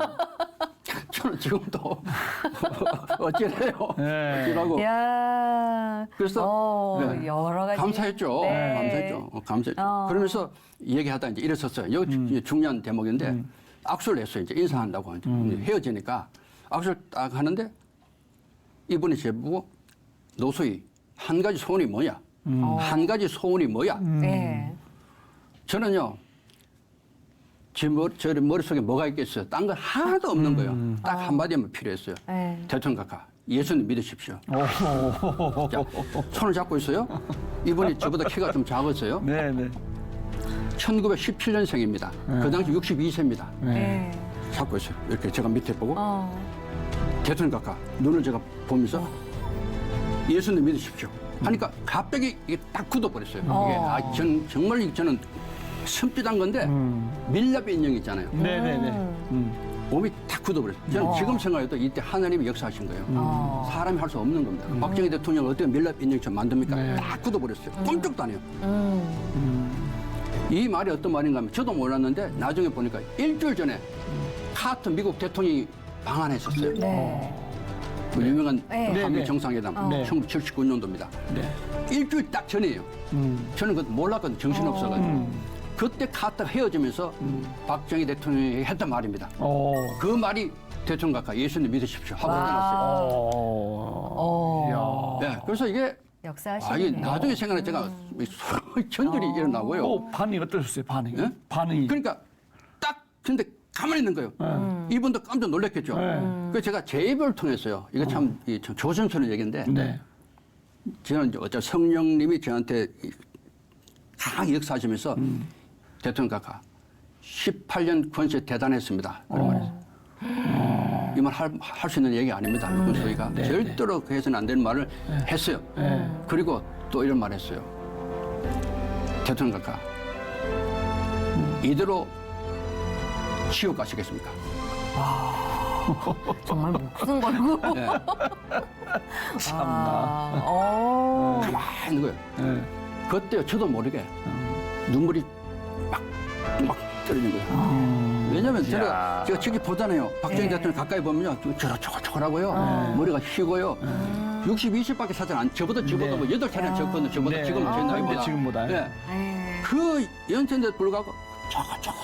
저는 지금도 어찌래요. 네. 어찌라고. 야. 그래서 네. 여러 가지. 감사했죠. 네. 감사했죠. 감사했죠. 그러면서 얘기하다 이제 일어섰어요. 여기 중요한 대목인데 악수를 했어요. 이제 인사한다고 이제 헤어지니까 악수를 딱 하는데 이분이 제보고 노소희 한 가지 소원이 뭐냐? 한 가지 소원이 뭐야? 네. 저는요. 제 머릿속에 뭐가 있겠어요? 딴 거 하나도 없는 거예요. 딱 한마디만 필요했어요. 네. 대통령 각하, 예수님 믿으십시오. 자, 손을 잡고 있어요. 이분이 저보다 키가 좀 작았어요. 네, 네. 1917년생입니다. 그 당시 62세입니다. 네. 잡고 있어요. 이렇게 제가 밑에 보고 대통령 각하 눈을 제가 보면서 예수님 믿으십시오. 하니까 갑자기 이게 딱 굳어버렸어요. 이게 저는 섬찟한 건데 밀랍 인형 있잖아요. 네, 네, 네. 몸이 탁 굳어버렸어요. 저는 지금 생각해도 이때 하나님이 역사하신 거예요. 사람이 할 수 없는 겁니다. 박정희 대통령을 어떻게 밀랍 인형처럼 만듭니까? 딱 굳어버렸어요. 꼼짝도 안 해요. 이 말이 어떤 말인가 하면 저도 몰랐는데 나중에 보니까 일주일 전에 카터 미국 대통령이 방한했었어요. 네. 그 유명한 네. 네, 한미 네. 정상회담 네. 1979년도입니다. 네. 일주일 딱 전이에요. 저는 그것도 몰랐거든요. 정신없어가지고. 그때 카드가 헤어지면서 박정희 대통령이 했던 말입니다. 그 말이 대통령 각하 예수님 믿으십시오 하고 떠났어요. 네, 그래서 이게 이게 역사하시네요. 나중에 생각에 제가 전율이 일어나고요. 반응이 어떠셨어요? 반응이? 예? 반응이. 그러니까 딱 근데 가만히 있는 거예요. 이분도 깜짝 놀랐겠죠. 그래서 제가 제 입을 통해서요. 이거 참 조심스러운 얘기인데 네. 저는 이제 어쩌 성령님이 저한테 강하게 역사하시면서 대통령 각하 18년 권세 대단했습니다. 그런 말이죠. 이 말 할 수 있는 얘기 아닙니다. 이건 저희가 네, 절대로 해서는 안 되는 말을 했어요. 그리고 또 이런 말 했어요. 대통령 각하 이대로 지옥 가시겠습니까? 정말 목숨 걸고. 네. 참나. 가만히 있는 거예요. 네. 그때 저도 모르게 눈물이 막 떨어진 거예요. 왜냐면 제가 저기 보잖아요. 박정희 대통령 가까이 보면요. 저러저러하고요. 머리가 휘고요. 62세밖에 사진 안, 저보다 네. 뭐 8차례나 적거든요. 저보다 네. 지금 제 나이보다. 지금보다. 네. 그 연세인데도 불구하고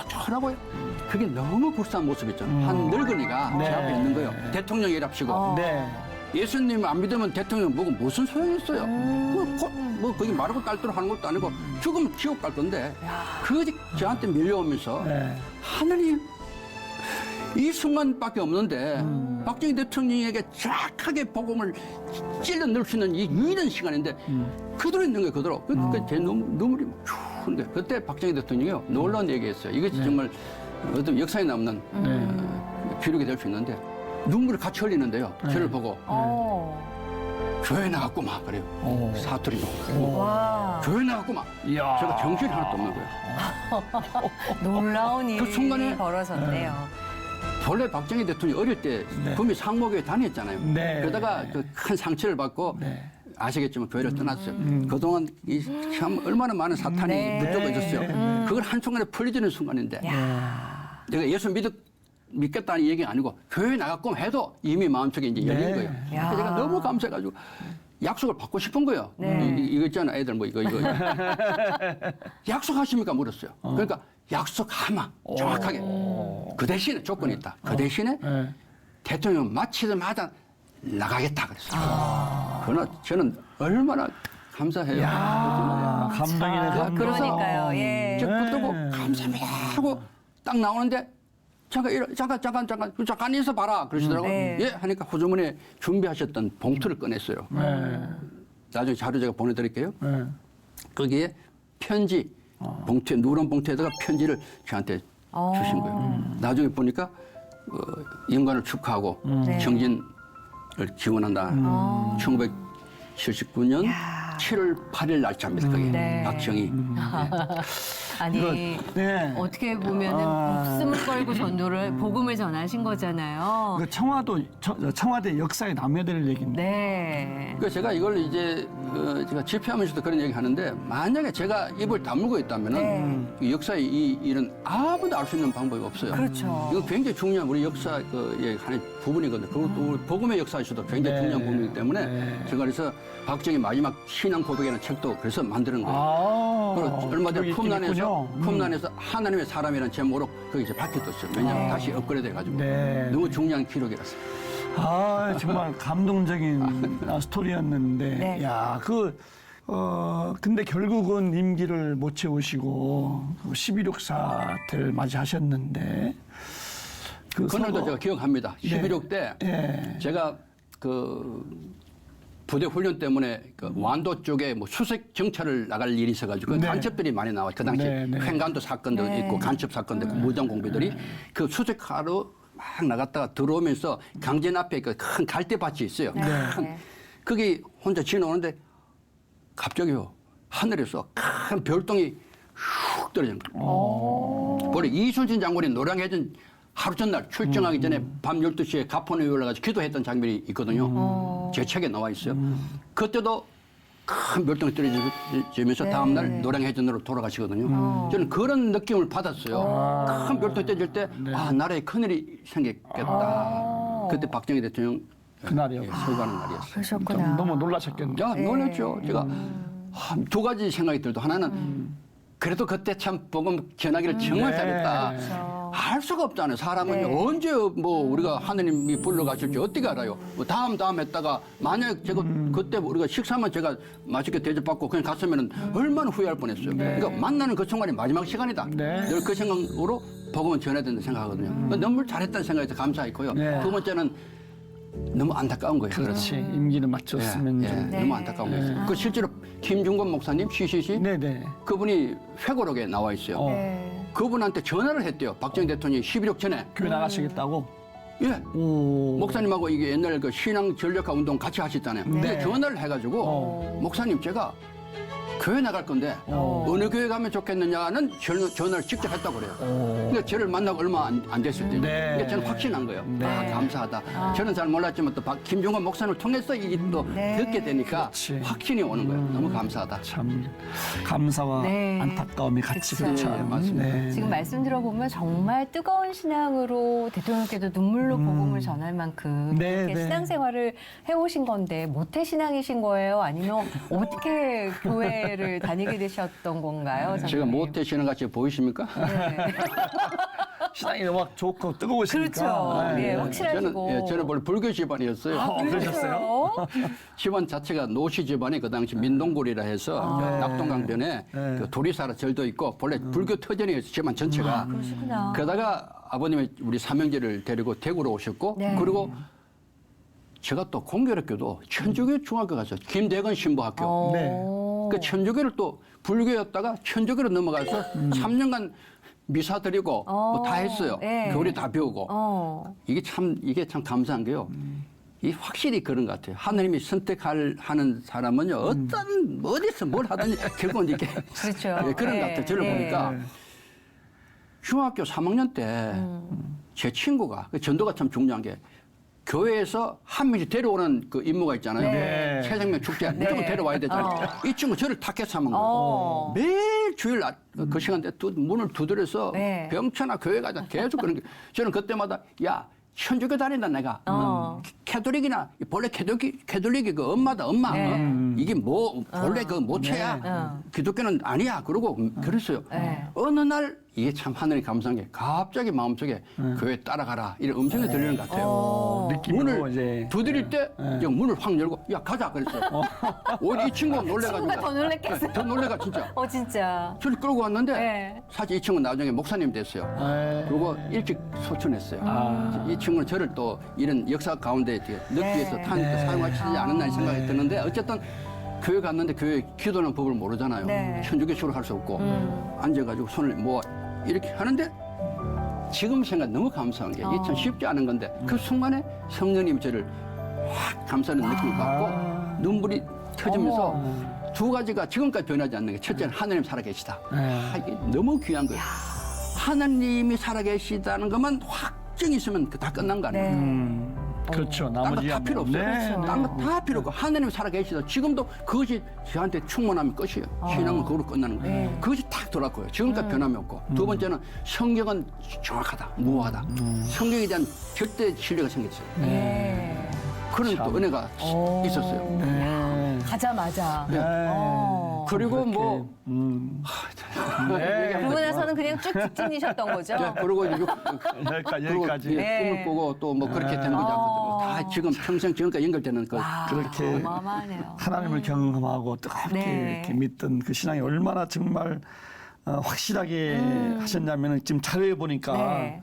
저러고요. 그게 너무 불쌍한 모습이잖아요. 한 늙은이가 네. 제 앞에 있는 거예요. 대통령이랍시고. 네. 예수님 안 믿으면 대통령 보고 무슨 소용이 있어요. 뭐 거기 마르고 딸도록 하는 것도 아니고 죽으면 지옥 갈 건데 그것이 저한테 밀려오면서 네. 하나님 이 순간밖에 없는데 박정희 대통령에게 정확하게 복음을 찔러 넣을 수 있는 이 유일한 시간인데 그대로 있는 거예요. 그대로. 제 눈물이 막 추운데 그때 박정희 대통령이요 놀라운 얘기했어요. 이것이 정말 어떤 역사에 남는 기록이 될 수 있는데 눈물을 같이 흘리는데요. 저를 보고 교회 나갔구만 그래요. 사투리 나오고 와. 교회 나갔구만. 이야. 제가 정신이 하나도 없는 거예요. 놀라운 그 일이 순간에 벌어졌네요. 본래 박정희 대통령이 어릴 때 네. 구미 상목교회 다녔잖아요. 네. 그러다가 그 큰 상처를 받고 네. 아시겠지만 교회를 떠났어요. 그동안 참 얼마나 많은 사탄이 네. 붙들고 있었어요. 그걸 한순간에 풀려지는 순간인데 내가 예수 믿겠다는 얘기가 아니고 교회 나갔고 해도 이미 마음속에 이제 열린 네. 거예요. 야. 그래서 제가 너무 감사해가지고 약속을 받고 싶은 거예요. 네. 이거 있잖아 애들 뭐 이거 약속하십니까 물었어요. 그러니까 약속하마 정확하게 그 대신에 조건이 있다. 그 대신에 네. 대통령 마치자마자 나가겠다 그랬어요. 그러나 저는 얼마나 감사해요. 감동이네, 감동. 그러니까요. 예. 저 붙들고 감사합니다 하고 딱 나오는데 잠깐 있어봐라 그러시더라고요. 네. 예 하니까 호주머니에 준비하셨던 봉투를 꺼냈어요. 나중에 자료 제가 보내드릴게요. 네. 거기에 편지 봉투에 누런 봉투에다가 편지를 저한테 주신 거예요. 나중에 보니까 인간을 축하하고 네. 정진을 기원한다. 1979년 7월 8일 날짜입니다. 그게 네. 박정희. 아니 네. 어떻게 보면은 목숨을 걸고 전도를 복음을 전하신 거잖아요. 그 청와대 역사에 남아야 될 얘기인데. 네. 그러니까 제가 이걸 이제 제가 집회하면서도 그런 얘기 하는데 만약에 제가 입을 다물고 있다면은 이 역사의 이 일은 아무도 알 수 있는 방법이 없어요. 그렇죠. 이거 굉장히 중요한 우리 역사 의 하나의 부분이거든요. 그것도 우리 복음의 역사에서도 굉장히 네. 중요한 부분이기 때문에 제가 그래서 박정희 마지막 신앙 고백이라는 책도 그래서 만드는 거예요. 그리고 얼마 전에 쿰란에서 하나님의 사람이라는 제목으로 거기 이제 밝혀뒀어요. 왜냐하면 다시 업그레이드해가지고 네. 너무 중요한 기록이라서. 정말 감동적인 스토리였는데, 네. 야, 근데 결국은 임기를 못 채우시고, 11.6 사태를 맞이하셨는데, 그날도 제가 기억합니다. 11.6 때 네. 제가 부대 훈련 때문에 완도 쪽에 뭐 수색 정찰을 나갈 일이 있어가지고 네. 간첩들이 많이 나와요. 그 당시 네, 네. 횡간도 사건도 있고 간첩 사건도 있고 무장 공비들이 그 수색하러 막 나갔다가 들어오면서 강진 앞에 그 큰 갈대밭이 있어요. 큰. 거기 혼자 지나오는데 갑자기요 하늘에서 큰 별똥이 훅 떨어진 거예요. 원래 이순신 장군이 노량해전 하루 전날 출정하기 전에 밤 12시에 가포에 올라가서 기도했던 장면이 있거든요. 제 책에 나와 있어요. 그때도 큰 별똥이 떨어지면서 다음날 노량해전으로 돌아가시거든요. 저는 그런 느낌을 받았어요. 큰 별똥이 떨어질 때, 나라에 큰일이 생겼겠다. 그때 박정희 대통령 그날이요. 서거하는 날이었어요. 그러셨구나. 너무 놀라셨겠네요. 야, 놀랐죠. 제가 두 가지 생각이 들도 하나는 그래도 그때 참 복음 전하기를 정말 네. 잘했다. 그렇죠. 알 수가 없잖아요. 사람은 네. 언제 뭐 우리가 하느님이 불러가실지 어떻게 알아요? 뭐 다음 했다가 만약 제가 그때 우리가 식사만 제가 맛있게 대접받고 그냥 갔으면 얼마나 후회할 뻔했어요. 그러니까 만나는 그 순간이 마지막 시간이다. 네. 늘 그 생각으로 복음을 전해야 된다 생각하거든요. 너무 잘했다는 생각에서 감사했고요. 네. 두 번째는 너무 안타까운 거예요. 그렇지. 임기는 맞췄으면 예, 좀. 네. 너무 안타까운 거예요. 그 실제로 김중건 목사님, CCC 네네. 그분이 회고록에 나와 있어요. 네. 그분한테 전화를 했대요. 박정희 대통령이 11억 전에. 교회 나가시겠다고? 예. 오. 목사님하고 이게 옛날 그 신앙 전력화 운동 같이 하셨잖아요. 근데 전화를 해가지고 목사님 제가 교회 나갈 건데 어느 교회 가면 좋겠느냐는 전화를 직접 했다고 그래요. 그러니까 저를 만나고 얼마 안 됐을 때. 네. 그러니까 저는 확신한 거예요. 네. 아, 감사하다. 저는 잘 몰랐지만 또 김종관 목사님을 통해서 이게 또 네. 듣게 되니까 그렇지. 확신이 오는 거예요. 너무 감사하다. 참 감사와 네. 안타까움이 같이 그쵸. 그렇죠. 네, 맞습니다. 네. 지금 말씀 들어보면 정말 뜨거운 신앙으로 대통령께도 눈물로 복음을 전할 만큼 네, 이렇게 네. 신앙생활을 해오신 건데 모태 신앙이신 거예요? 아니면 어떻게 교회를 다니게 되셨던 건가요? 제가 장로님? 모태신앙 같이 보이십니까? 네. 신앙이 워낙 좋고 뜨거우시니까. 그렇죠. 예, 확실하시고. 저는 원래 불교 집안이었어요. 그러셨어요? 집안 자체가 노시 집안이 그 당시 민동굴이라 해서 저 낙동강변에 네. 그 도리사라 절도 있고 본래 불교 터전이었어요. 집안 전체가. 그러시구나. 그러다가 아버님이 우리 삼형제를 데리고 대구로 오셨고 네. 그리고 제가 또 공교롭게도 천주교 중학교 가서 김대건 신부학교 네. 그 천주교를 또 불교였다가 천주교로 넘어가서 3년간 미사 드리고 뭐 다 했어요. 네. 교리 다 배우고 이게 참 감사한 게요. 이 확실히 그런 것 같아요. 하나님이 선택하는 사람은요 어떤 어디서 뭘 하든지 결국은 이렇게 그렇죠. 예, 그런 네. 것 같아요. 저를 네. 보니까 중학교 3학년 때 제 친구가 그 전도가 참 중요한 게 교회에서 한 명씩 데려오는 그 임무가 있잖아요. 네. 새생명 축제 무조건 데려와야 되잖아요. 이 친구 저를 탁해서 하는 거예요. 매일 주일 그 시간대 문을 두드려서 네. 병천아 교회 가자 계속 그런 게 저는 그때마다 야 천주교 다닌다 내가 캐톨릭이나 본래 캐톨릭이 그 엄마다 엄마 이게 뭐 본래 그 모체야 기독교는 아니야 그러고 그랬어요. 네. 어느 날 이게 참 하늘이 감사한 게 갑자기 마음속에 교회 따라가라 이런 음성이 들리는 것 같아요. 느낌으로 문을 이제. 두드릴 때 그냥 문을 확 열고 야 가자 그랬어요. 오히려 이 친구가 놀래가지고 친구가 더 놀랬겠어요. 더 놀래가 진짜. 진짜. 저를 끌고 왔는데 네. 사실 이 친구는 나중에 목사님 됐어요. 네. 그리고 일찍 소천했어요. 이 친구는 저를 또 이런 역사 가운데 넣기 위해서 사용하시지 않았나 생각이 드는데 어쨌든 교회 갔는데 교회 기도하는 법을 모르잖아요. 네. 천주교식으로 할 수 없고 앉아가지고 손을 모아 이렇게 하는데 지금 생각 너무 감사한 게 이게 참 쉽지 않은 건데 그 순간에 성령님이 저를 확 감싸는 느낌을 받고 눈물이 터지면서 두 가지가 지금까지 변하지 않는 게 첫째는 하나님 살아계시다. 이게 너무 귀한 거예요. 하나님이 살아계시다는 것만 확정이 있으면 다 끝난 거 아니에요. 네. 그렇죠. 딴 거 나머지 다 필요 없어요. 딴 거 다 필요 없고 하나님 살아계시다. 지금도 그것이 저한테 충만하면 끝이에요. 신앙은 그걸로 끝나는 거예요. 그것이 딱 돌았고요. 지금까지 변함이 없고. 두 번째는 성경은 정확하다, 무효하다. 성경에 대한 절대 신뢰가 생겼어요. 네. 그런 또 은혜가 있었어요. 네. 가자마자. 네. 그리고 뭐 네. 그러고 나서는 그냥 쭉 직진이셨던 거죠? 그리고 이제 여기까지. 네. 꿈을 꾸고 또 뭐 그렇게 된 거지 않거든요. 다 지금 평생 지금까지 연결되는 그 그렇게 어마어마하네요. 하나님을 경험하고 뜨겁게 네. 이렇게 믿던 그 신앙이 얼마나 정말 확실하게 하셨냐면 지금 자료에 보니까 네.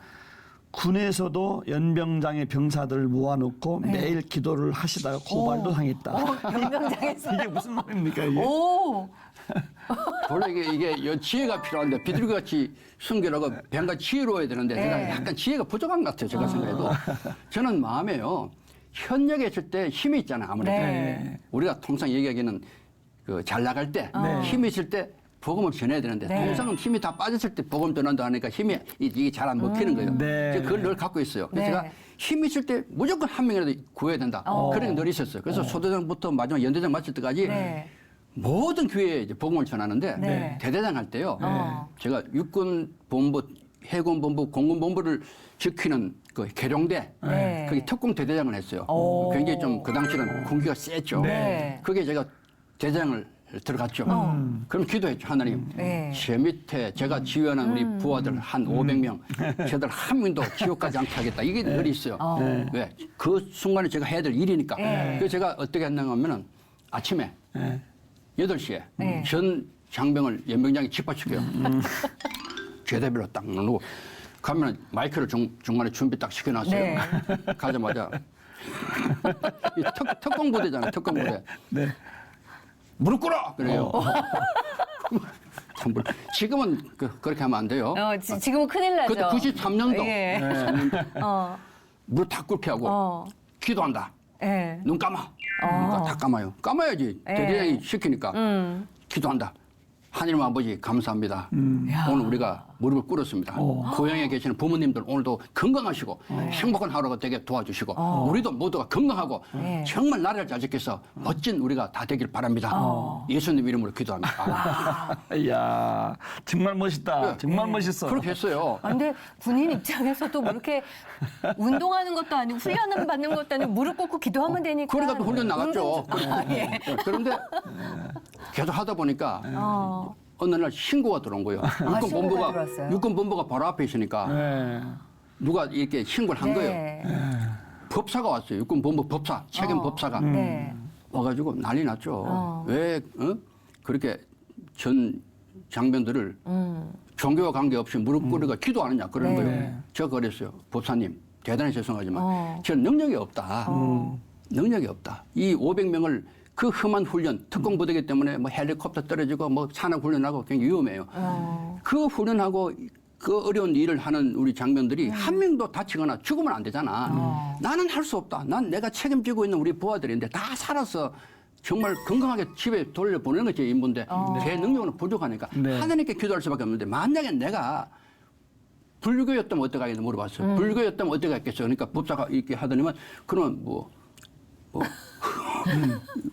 군에서도 연병장의 병사들을 모아놓고 매일 기도를 하시다가 고발도 당했다. 연병장에서. 이게 무슨 말입니까 이게? 오! 원래 이게 지혜가 필요한데 비둘기같이 순결하고 뱀같이 지혜로워야 되는데 제가 약간 지혜가 부족한 것 같아요. 제가 생각해도 저는 마음에요. 현역에 있을 때 힘이 있잖아요. 아무래도 네. 우리가 통상 얘기하기는 그 잘 나갈 때 힘이 있을 때 복음을 전해야 되는데 통상은 힘이 다 빠졌을 때 복음 전한다 하니까 힘이 이게 잘 안 먹히는 거예요. 네. 제가 그걸 늘 갖고 있어요. 그래서 네. 제가 힘이 있을 때 무조건 한 명이라도 구해야 된다. 그런 게 늘 있었어요. 그래서 소대장부터 마지막 연대장 마칠 때까지 네. 모든 교회에 이제 복음을 전하는데 네. 대대장 할 때요. 제가 육군 본부 해군본부, 공군본부를 지키는 그 계룡대, 네. 거기 특공 대대장을 했어요. 오. 굉장히 좀 그 당시는 군기가 셌죠. 네. 그게 제가 대장을 들어갔죠. 그럼 기도했죠, 하나님. 네. 제 밑에 제가 지휘하는 우리 부하들 한 500명, 쟤들 한 명도 지옥 가지 않게 하겠다. 이게 늘 있어요. 왜? 그 순간에 제가 해야 될 일이니까. 네. 그래서 제가 어떻게 했는가 하면은 아침에 네. 8시에 네. 전 장병을 연병장이 집합시켜요. 제대별로 딱 누르고 가면 마이크를 중간에 준비 딱 시켜놨어요. 네. 가자마자 이 특공부대잖아요. 특공부대. 네. 무릎 꿇어! 그래요. 참, 지금은 그렇게 하면 안 돼요. 지금은 큰일 나죠. 그때 93년도. 예. 93년도. 무릎 다 꿇게 하고 기도한다. 예. 눈 감아. 눈 다 감아요. 감아야지. 예. 대대장이 시키니까. 기도한다. 하나님 아버지 감사합니다. 오늘 우리가 무릎을 꿇었습니다. 고향에 계시는 부모님들 오늘도 건강하시고 행복한 하루가 되게 도와주시고 우리도 모두가 건강하고 네. 정말 나라를 잘 지켜서 멋진 우리가 다 되길 바랍니다. 예수님 이름으로 기도합니다. 이야, 정말 멋있다. 정말 멋있어. 그렇게 했어요. 아, 근데 군인 입장에서도 뭐 이렇게 운동하는 것도 아니고 훈련은 받는 것도 아니고 무릎 꿇고 기도하면 되니까. 그러니까 또 훈련 나갔죠. 예. 그런데 계속 하다 보니까 어느 날 신고가 들어온 거예요. 신고가 들어왔어요? 육군본부가 바로 앞에 있으니까 네. 누가 이렇게 신고를 한 거예요. 네. 법사가 왔어요. 육군본부 법사, 책임 법사가. 네. 와가지고 난리 났죠. 왜 그렇게 전 장병들을 종교와 관계없이 무릎 꿇으가 기도하느냐 그러는 네. 거예요. 제가 그랬어요. 법사님 대단히 죄송하지만 저는 능력이 없다. 능력이 없다. 이 500명을 그 험한 훈련, 특공부대기 때문에 뭐 헬리콥터 떨어지고 뭐 산악 훈련하고 굉장히 위험해요. 그 훈련하고 그 어려운 일을 하는 우리 장병들이 한 명도 다치거나 죽으면 안 되잖아. 나는 할 수 없다. 난 내가 책임지고 있는 우리 부하들인데 다 살아서 정말 건강하게 집에 돌려보내는 것이 제 임무인데 제 능력은 부족하니까 네. 하나님께 기도할 수밖에 없는데 만약에 내가 불교였다면 어떻게 하겠냐 물어봤어요. 불교였다면 어떻게 했겠어요. 그러니까 법사가 이렇게 하더니만 그러면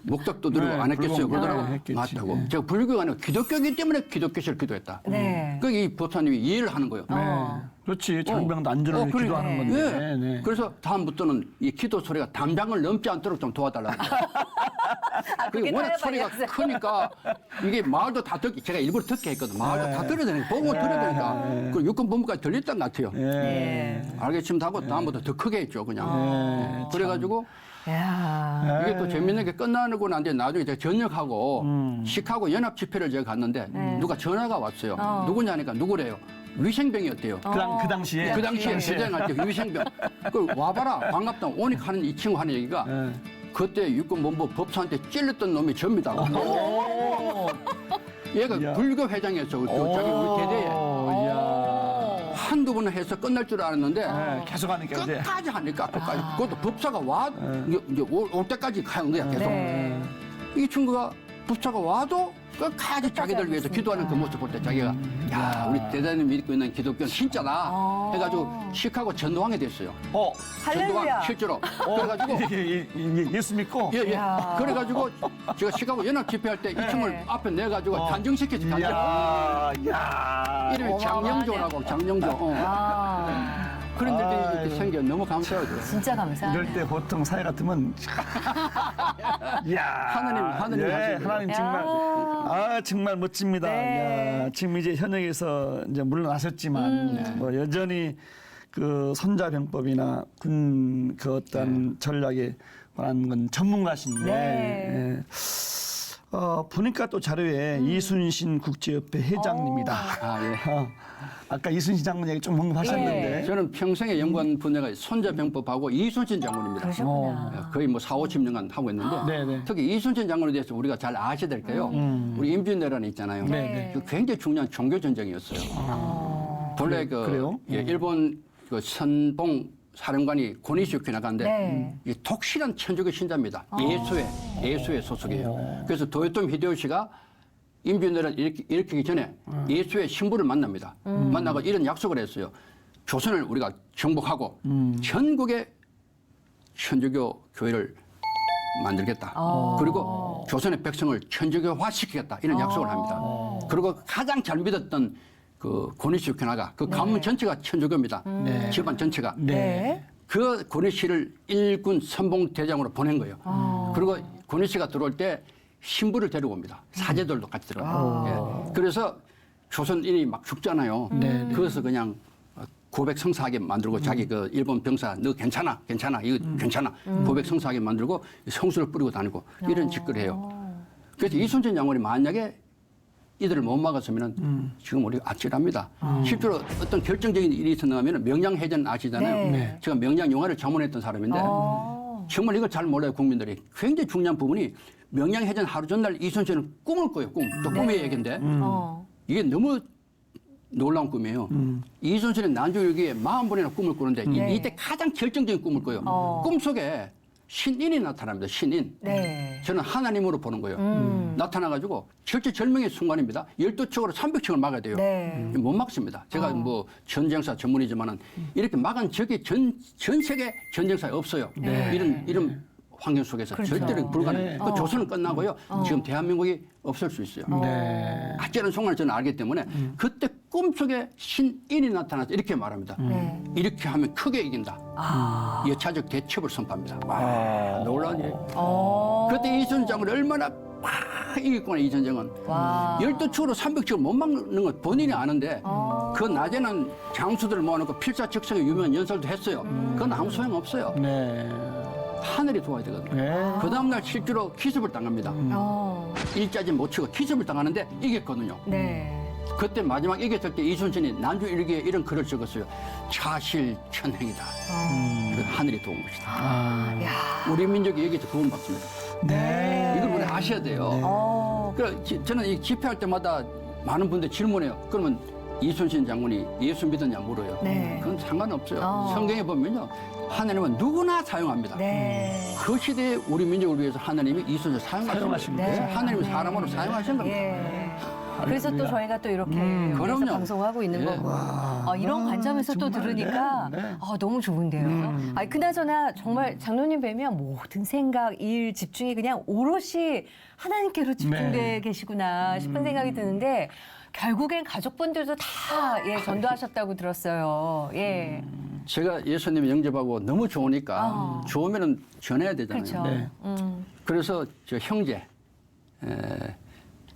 목탁도 들고 네, 안 했겠어요. 불교 그러더라고. 했겠지. 맞다고. 네. 제가 불교가 아니고 기독교이기 때문에 기독교시를 기도했다. 네. 그이 법사님이 이해를 하는 거예요. 네. 그렇지. 장병도 안전을 그래. 기도하는 건데. 예. 네. 그래서 다음부터는 이 기도 소리가 담장을 넘지 않도록 좀 도와달라는 거예요. 그게 워낙 타협 소리가 아니었어요? 크니까 이게 마을도 다 듣기, 제가 일부러 듣게 했거든. 마을도 다 들어야 되니까, 보고 들어야 되니까. 그 육군본부까지 들렸던 것 같아요. 예. 알겠습니다 하고 다음부터 더 크게 했죠, 그냥. 그래가지고 야. 이게 또 재밌는 게 끝나고 난 뒤에 나중에 제가 전역하고 시카고 연합 집회를 제가 갔는데 누가 전화가 왔어요. 누구냐니까 누구래요? 위생병이었대요. 그 당시에. 그 당시에 대장할 때 위생병. 그 와봐라 반갑다 오니까 하는 이 친구 하는 얘기가 네. 그때 육군본부 법사한테 찔렸던 놈이 접니다. 오. 얘가 이야. 불교 회장이었어. 그 자기 우리 대대에. 이야. 한두 번은 해서 끝날 줄 알았는데 네, 계속 하니까 이제. 끝까지 하니까 끝까지. 그것도 법사가 와 이제 올 때까지 가는 거야 계속. 네. 이 친구가 법사가 와도 끝까지 자기들 위해서 기도하는 그 모습 볼 때 자기가 야 우리 대단히 믿고 있는 기독교는 진짜다 해가지고 시카고 전도왕이 됐어요. 전도왕 할렐루야. 실제로. 그래가지고 예수 믿고. 예. 이야. 그래가지고 제가 시카고 연합 집회할 때 이 친구를 앞에 내가지고 단정시켰지. 단정. 이야. 이름이 장영조라고 장영조. 아, 그런 일들이 아이고. 이렇게 생겨 너무 감사하죠. 진짜 감사합니다. 이럴 때 보통 사회 같으면 이야. 하나님이 하시는 하나님 정말 정말 멋집니다. 네. 이야, 지금 이제 현역에서 이제 물러나셨지만 뭐 여전히 그 손자병법이나 군 그 어떤 전략에 관한 건 전문가신데 네. 예. 보니까 또 자료에 이순신 국제협회 회장님이다. 예. 아까 이순신 장군 얘기 좀 언급하셨는데 저는 평생에 연구한 분야가 손자병법하고 이순신 장군입니다. 그러셨구나. 거의 뭐 4, 50년간 하고 있는데 네네. 특히 이순신 장군에 대해서 우리가 잘 아셔야 될 게요. 우리 임진왜란이 있잖아요. 네. 그 굉장히 중요한 종교 전쟁이었어요. 본래 그래요? 일본 그 선봉 사령관이 고니시오키 나간데 네. 이 독실한 천주교 신자입니다. 예수회 소속이에요. 그래서 도요토미 히데요시가 임진왜란 일으키기 전에 예수의 신부를 만납니다. 만나고 이런 약속을 했어요. 조선을 우리가 정복하고 전국에 천주교 교회를 만들겠다. 그리고 조선의 백성을 천주교화 시키겠다. 이런 약속을 합니다. 그리고 가장 잘 믿었던 그 고니시 오키나가 그 가문 전체가 천주교입니다. 네. 집안 전체가. 네. 그 고니시를 일군 선봉대장으로 보낸 거예요. 그리고 고니시가 들어올 때 신부를 데리고 옵니다. 사제들도 같이 들어가요. 예. 그래서 조선인이 막 죽잖아요. 그래서 그냥 고백 성사하게 만들고 자기 그 일본 병사 너 괜찮아 이거 괜찮아 고백 성사하게 만들고 성수를 뿌리고 다니고 이런 짓거리를 해요. 그래서 이순신 장군이 만약에 이들을 못 막았으면 지금 우리가 아찔합니다. 실제로 어떤 결정적인 일이 있었나 하면 명량해전 아시잖아요. 네. 제가 명량 영화를 자문했던 사람인데 정말 이걸 잘 몰라요 국민들이. 굉장히 중요한 부분이 명량해전 하루 전날 이순신은 꿈을 꿔요. 또 꿈의 얘기인데 이게 너무 놀라운 꿈이에요. 이순신은 난조일기에 40번이나 꿈을 꾸는데 네. 이때 가장 결정적인 꿈을 꿔요. 꿈속에 신인이 나타납니다. 신인. 네. 저는 하나님으로 보는 거예요. 나타나가지고 절체절명의 순간입니다. 12척으로 300척을 막아야 돼요. 네. 못 막습니다. 제가 뭐 전쟁사 전문이지만은 이렇게 막은 적이 전 세계 전쟁사에 없어요. 이런 환경 속에서 그렇죠. 절대로 불가능. 네. 그 조선은 끝나고요. 지금 대한민국이 없을 수 있어요. 네. 아찔한 순간을 저는 알기 때문에 그때 꿈속에 신인이 나타나서 이렇게 말합니다. 네. 이렇게 하면 크게 이긴다. 여차적 대첩을 선포합니다. 와, 놀라운 일이에요. 그때 이순신 장군이 얼마나 팍 이겼구나, 이 전쟁은. 와. 12축으로 300축을 못 막는 건 본인이 아는데 그 낮에는 장수들을 모아놓고 필사적성의 유명한 연설도 했어요. 그건 아무 소용없어요. 네. 하늘이 도와야 되거든요. 네. 그 다음날 실제로 기습을 당합니다. 일자지 못 치고 기습을 당하는데 이겼거든요. 네. 그때 마지막 이겼을 때 이순신이 난주일기에 이런 글을 적었어요. 차실천행이다. 그 하늘이 도운 것이다. 야. 우리 민족이 여기서 구원받습니다. 네. 이걸 우리 아셔야 돼요. 저는 이 집회할 때마다 많은 분들이 질문해요. 그러면 이순신 장군이 예수 믿었냐 물어요. 네. 그건 상관없어요. 성경에 보면요. 하나님은 누구나 사용합니다. 네. 그 시대에 우리 민족을 위해서 하나님이 이순신을 사용하신 거예요. 네. 하나님이 사람으로 사용하신 겁니다. 예. 그래서 또 저희가 또 이렇게 여기서 그럼요. 방송하고 있는 예. 거고 이런 관점에서 또 정말, 들으니까 네, 네. 너무 좋은데요. 아니, 그나저나 정말 장로님 뵈면 모든 생각, 일, 집중이 그냥 오롯이 하나님께로 집중돼 네. 계시구나 싶은 생각이 드는데 결국엔 가족분들도 다 전도하셨다고 들었어요. 예. 제가 예수님 영접하고 너무 좋으니까 좋으면은 전해야 되잖아요. 그렇죠. 네. 그래서 저 형제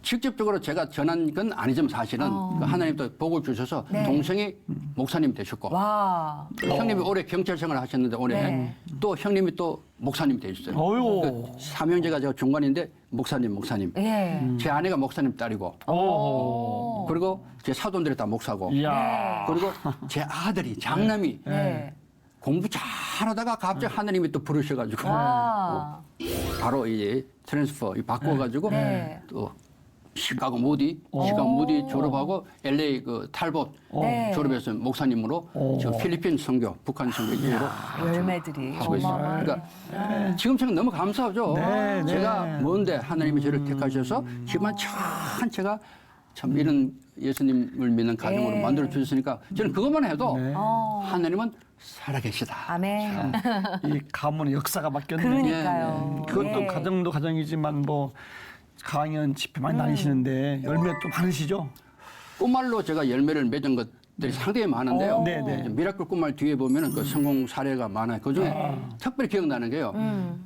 직접적으로 제가 전한 건 아니지만 사실은 그 하나님도 복을 주셔서 네. 동생이 목사님 되셨고 와. 형님이 올해 경찰 생활을 하셨는데 올해 네. 또 형님이 또 목사님 되셨어요. 어이구. 그 삼형제가 제가 중간인데 목사님. 예. 제 아내가 목사님 딸이고 오. 그리고 제 사돈들이 다 목사고 이야. 그리고 제 아들이 장남이 네. 공부 잘하다가 갑자기 하나님이 또 부르셔가지고 와. 바로 이제 트랜스퍼 바꿔가지고 네. 또 시카고 무디 졸업하고 LA 그 탈봇 네. 졸업해서 목사님으로 지금 필리핀 선교, 북한 선교 이후로 열매들이 하고 있어요. 어마어마하네. 그러니까 지금 제가 너무 감사하죠. 네, 제가 네. 뭔데 하나님이 저를 택하셔서 지금 전체가 참 이런 예수님을 믿는 가정으로 네. 만들어 주셨으니까 저는 그것만 해도 네. 하나님은 살아계시다. 아멘. 이 가문의 역사가 바뀌었네. 그러니까요. 그것도 예. 가정도 가정이지만 뭐 강연 집회 많이 다니시는데 열매 또 많으시죠? 꿈말로 제가 열매를 맺은 것들이 상당히 많은데요. 네, 네. 미라클 꿈말 뒤에 보면은 그 성공 사례가 많아요. 그 중에 특별히 기억나는 게요.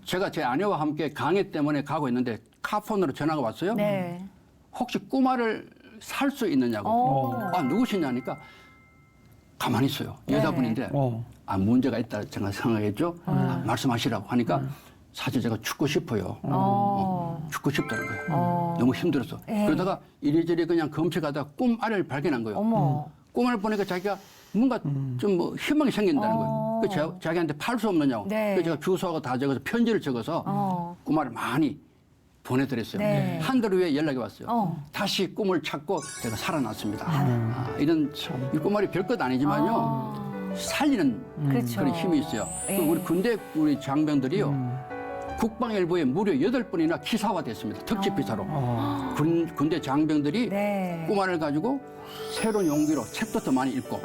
제가 제 아내와 함께 강의 때문에 가고 있는데 카폰으로 전화가 왔어요. 네. 혹시 꿈말을 살 수 있느냐고. 아, 누구시냐니까 가만히 있어요. 여자분인데 문제가 있다 제가 생각했죠. 말씀하시라고 하니까 사실 제가 죽고 싶어요. 죽고 싶다는 거예요. 너무 힘들어서. 그러다가 이리저리 그냥 검색하다가 꿈알을 발견한 거예요. 어머. 꿈을 보니까 자기가 뭔가 좀 뭐 희망이 생긴다는 거예요. 그래서 자기한테 팔 수 없느냐고. 네. 그래서 제가 주소하고 다 적어서 편지를 적어서 꿈알을 많이 보내드렸어요. 네. 한 달 후에 연락이 왔어요. 다시 다시 꿈을 찾고 제가 살아났습니다. 이런 이 꿈알이 별것 아니지만요. 살리는 그렇죠. 그런 힘이 있어요. 예. 우리 군대 우리 장병들이요. 국방일보에 무려 8번이나 기사화됐습니다. 특집 기사로. 군대 장병들이 네. 꿈알을 가지고 새로운 용기로 책도 더 많이 읽고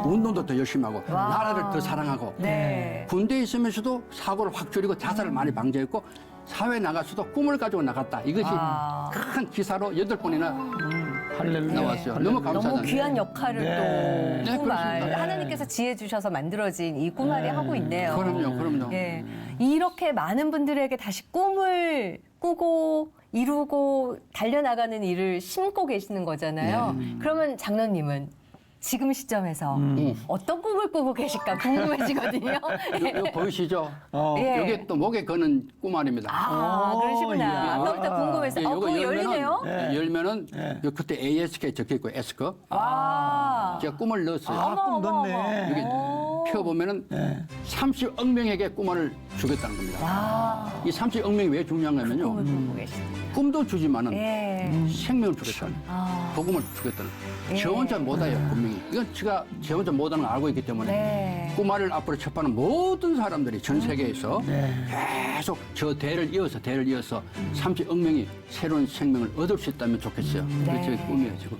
운동도 더 열심히 하고 와. 나라를 더 사랑하고 네. 군대에 있으면서도 사고를 확 줄이고 자살을 많이 방지했고 사회에 나가서도 꿈을 가지고 나갔다. 이것이 큰 기사로 8번이나 할렐루야. 나왔어요. 할렐루야. 너무 감사하잖아요. 너무 귀한 역할을 네. 또 네, 꿈알 그렇습니다. 하나님께서 지혜 주셔서 만들어진 이 꿈알이 네. 하고 있네요. 그럼요. 예, 이렇게 많은 분들에게 다시 꿈을 꾸고 이루고 달려나가는 일을 심고 계시는 거잖아요. 그러면 장로님은 지금 시점에서 어떤 꿈을 꾸고 계실까 궁금해지거든요. 이거 보이시죠? 예. 여기 또 목에 거는 꿈알입니다. 아, 그러시구나. 이야. 아까부터 궁금해서. 그거 열리네요? 열면은 요 끝에 ASK 적혀 있고 에스커. 와. 제가 꿈을 넣었어요. 아, 꿈 넣네. 여기 펴보면은 30억 명에게 꿈을 주겠다는 겁니다. 와. 이 30억 명이 왜 중요한가면요. 꿈을 꾸고 계시네. 꿈도 주지만은 예. 생명을 주겠다는, 아. 복음을 주겠다는. 예. 저 혼자 못해요, 분명히. 이건 제가 저 혼자 못하는 걸 알고 있기 때문에 네. 꿈알을 앞으로 접하는 모든 사람들이 전 세계에서 계속 저 대를 이어서 30억 명이 새로운 생명을 얻을 수 있다면 좋겠어요. 그게 제 꿈이에요, 지금.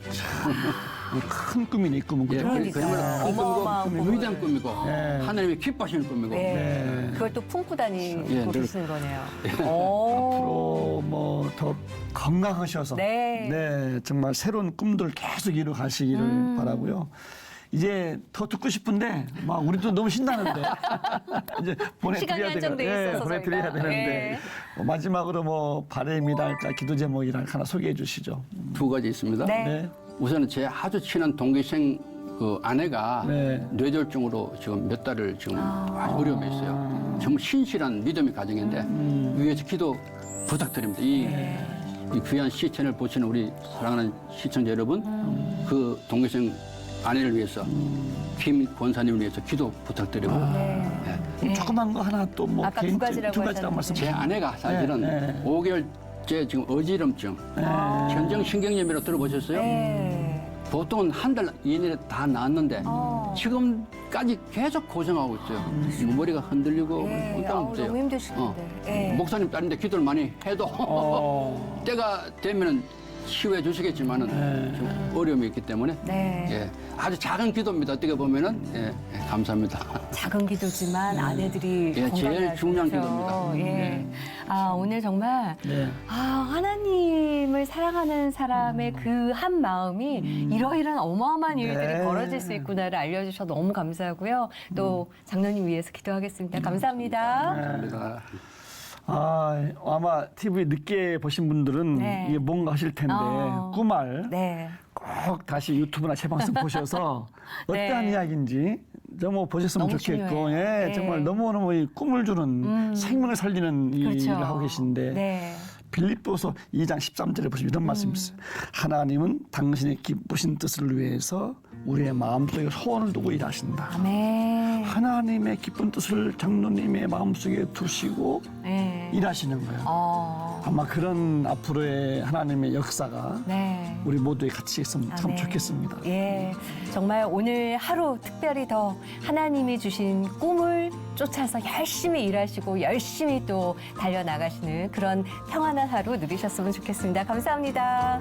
큰 꿈이네, 이 꿈은. 예, 그죠? 그러니까요. 큰 어마어마한 꿈이고, 위대한 꿈이고, 하나님이 기뻐하시는 꿈이고. 네. 그걸 또 품고 다니고 예, 늘- 계시는 거네요. 오. 앞으로 뭐 더 건강하셔서 네. 정말 새로운 꿈들 계속 이루 가시기를 바라고요. 이제 더 듣고 싶은데 막 우리도 너무 신나는데 이제 보내드려야 시간이 한정돼 있어서 보내드려야 저희가. 되는데 마지막으로 뭐 바람이랄까 기도 제목이랄까 하나 소개해 주시죠. 두 가지 있습니다. 네. 우선은 제 아주 친한 동기생 그 아내가 네. 뇌졸중으로 지금 몇 달을 지금 아주 어려움에 있어요. 정말 신실한 믿음의 가정인데 위에서 기도 부탁드립니다. 이 귀한 시청을 보시는 우리 사랑하는 시청자 여러분, 그 동기생 아내를 위해서 김 권사님을 위해서 기도 부탁드리고 예. 조그만 거 하나 또 뭐 아까 두 가지라고 하셨는데. 말씀. 제 아내가 사실은 네. 5개월째 지금 어지럼증, 견정신경염이라고 들어보셨어요? 네. 보통은 한 달 이내에 다 나았는데 지금까지 계속 고생하고 있어요. 머리가 흔들리고 예. 운동 아우, 없어요. 너무 힘드시는데. 예. 목사님 딸인데 기도를 많이 해도 때가 되면은 치유해 주시겠지만은 좀 어려움이 있기 때문에 네. 예, 아주 작은 기도입니다. 어떻게 보면은 감사합니다. 작은 기도지만 아내들이 예, 제일 건강해야 중요한 되죠. 기도입니다. 예. 네. 아, 오늘 정말 하나님을 사랑하는 사람의 그 한 마음이 이러이러한 어마어마한 일들이 네. 벌어질 수 있구나를 알려주셔서 너무 감사하고요. 또 장로님 위해서 기도하겠습니다. 감사합니다. 감사합니다. 아마 TV 늦게 보신 분들은 네. 이게 뭔가 하실 텐데 꿈알 네. 꼭 다시 유튜브나 재방송 보셔서 어떠한 네. 이야기인지 좀 보셨으면 너무 좋겠고 중요해요. 네. 정말 너무너무 이 꿈을 주는 생명을 살리는 그렇죠. 일을 하고 계신데 네. 빌립보서 2장 13절에 보시면 이런 말씀이 있어요. 하나님은 당신의 기쁘신 뜻을 위해서 우리의 마음속에 소원을 두고 일하신다. 아멘. 하나님의 기쁜 뜻을 장로님의 마음속에 두시고 네. 일하시는 거예요. 아마 그런 앞으로의 하나님의 역사가 네. 우리 모두에 같이 있으면 참 아멘. 좋겠습니다. 예, 정말 오늘 하루 특별히 더 하나님이 주신 꿈을 쫓아서 열심히 일하시고 열심히 또 달려나가시는 그런 평안한 하루 누리셨으면 좋겠습니다. 감사합니다.